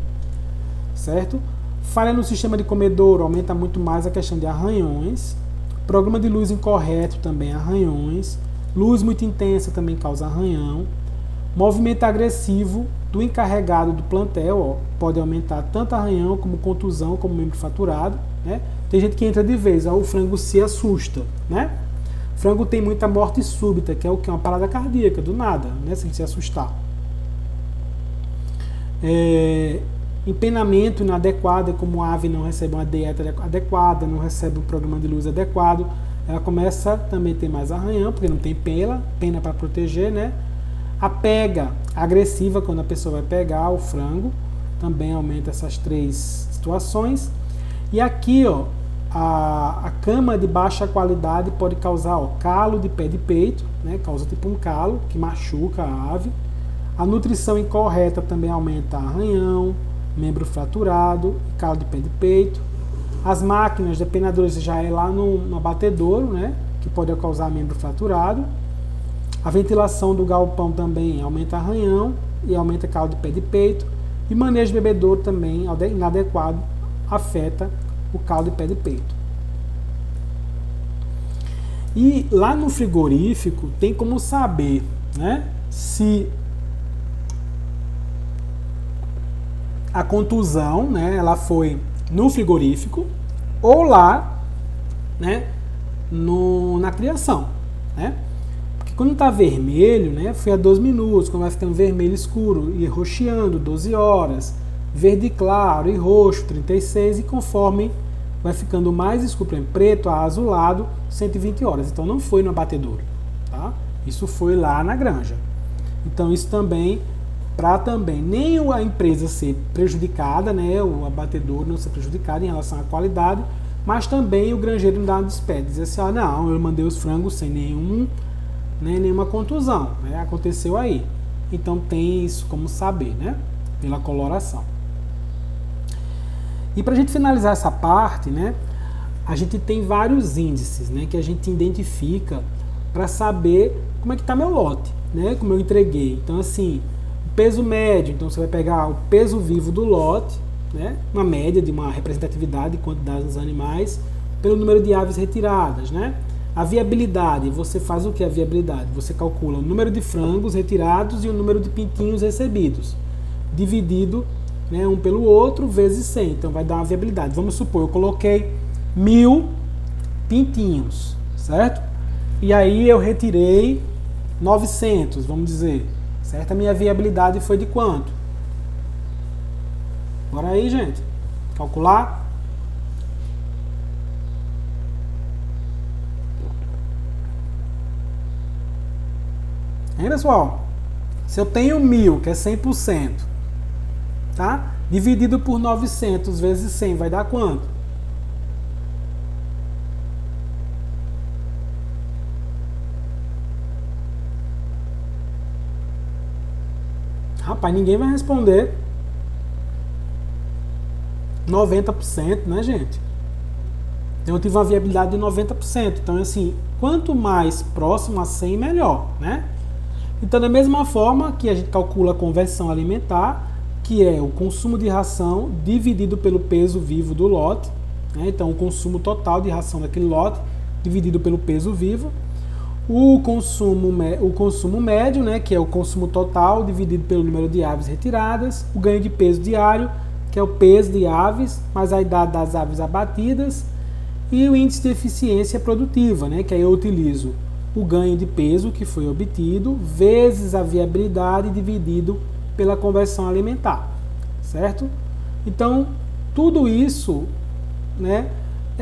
certo? Falha no sistema de comedouro, aumenta muito mais a questão de arranhões. Programa de luz incorreto também, arranhões. Luz muito intensa também causa arranhão. Movimento agressivo do encarregado do plantel, ó, pode aumentar tanto arranhão como contusão, como membro fraturado, né? Tem gente que entra de vez, ó, o frango se assusta, né? O frango tem muita morte súbita, que é o que? Uma parada cardíaca, do nada, né? Se ele se assustar. Empenamento inadequado, como a ave não recebe uma dieta adequada, não recebe um programa de luz adequado, ela começa também a ter mais arranhão, porque não tem pena para proteger, né? A pega agressiva, quando a pessoa vai pegar o frango, também aumenta essas três situações. E aqui, ó, a cama de baixa qualidade pode causar, ó, calo de pé de peito, né? Causa tipo um calo que machuca a ave. A nutrição incorreta também aumenta arranhão, membro fraturado, calo de pé de peito. As máquinas depenadoras já é lá no abatedouro, né? Que pode causar membro fraturado. A ventilação do galpão também aumenta arranhão e aumenta calo de pé de peito. E manejo de bebedouro também inadequado afeta o calo de pé de peito. E lá no frigorífico tem como saber, né, se a contusão, né, ela foi no frigorífico ou lá, né, na criação, né? Quando está vermelho, né, foi a 12 minutos, quando vai ficando vermelho escuro e roxeando, 12 horas, verde claro e roxo, 36, e conforme vai ficando mais escuro, por exemplo, preto a azulado, 120 horas. Então não foi no abatedouro, tá? Isso foi lá na granja. Então isso também, para também nem a empresa ser prejudicada, né, o abatedouro não ser prejudicado em relação à qualidade, mas também o granjeiro não dá uma despede, dizer assim, ah, não, eu mandei os frangos sem nenhuma contusão, né? Aconteceu aí. Então tem isso como saber, né? Pela coloração. E para a gente finalizar essa parte, né? A gente tem vários índices, né? Que a gente identifica para saber como é que está meu lote, né? Como eu entreguei. Então assim, o peso médio, então você vai pegar o peso vivo do lote, né? Uma média de uma representatividade de quantidade dos animais pelo número de aves retiradas, né? A viabilidade, você faz o que a viabilidade? Você calcula o número de frangos retirados e o número de pintinhos recebidos, dividido, né, um pelo outro, vezes 100. Então vai dar uma viabilidade. Vamos supor, eu coloquei 1000 pintinhos, certo? E aí eu retirei 900, vamos dizer, certo? A minha viabilidade foi de quanto? Bora aí, gente. Calcular. Hein, pessoal? Se eu tenho 1000, que é 100%, tá? Dividido por 900 vezes 100, vai dar quanto? Rapaz, ninguém vai responder. 90%, né, gente? Então eu tive uma viabilidade de 90%. Então, assim, quanto mais próximo a 100, melhor, né? Então, da mesma forma que a gente calcula a conversão alimentar, que é o consumo de ração dividido pelo peso vivo do lote, né? Então, o consumo total de ração daquele lote dividido pelo peso vivo. O consumo médio, né? Que é o consumo total dividido pelo número de aves retiradas. O ganho de peso diário, que é o peso de aves, mais a idade das aves abatidas. E o índice de eficiência produtiva, né? Que aí eu utilizo o ganho de peso que foi obtido, vezes a viabilidade dividido pela conversão alimentar, certo? Então, tudo isso, né,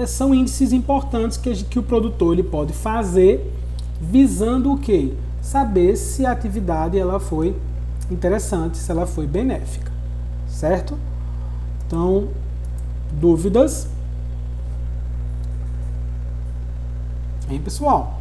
são índices importantes que o produtor ele pode fazer, visando o quê? Saber se a atividade ela foi interessante, se ela foi benéfica, certo? Então, dúvidas? Hein, pessoal?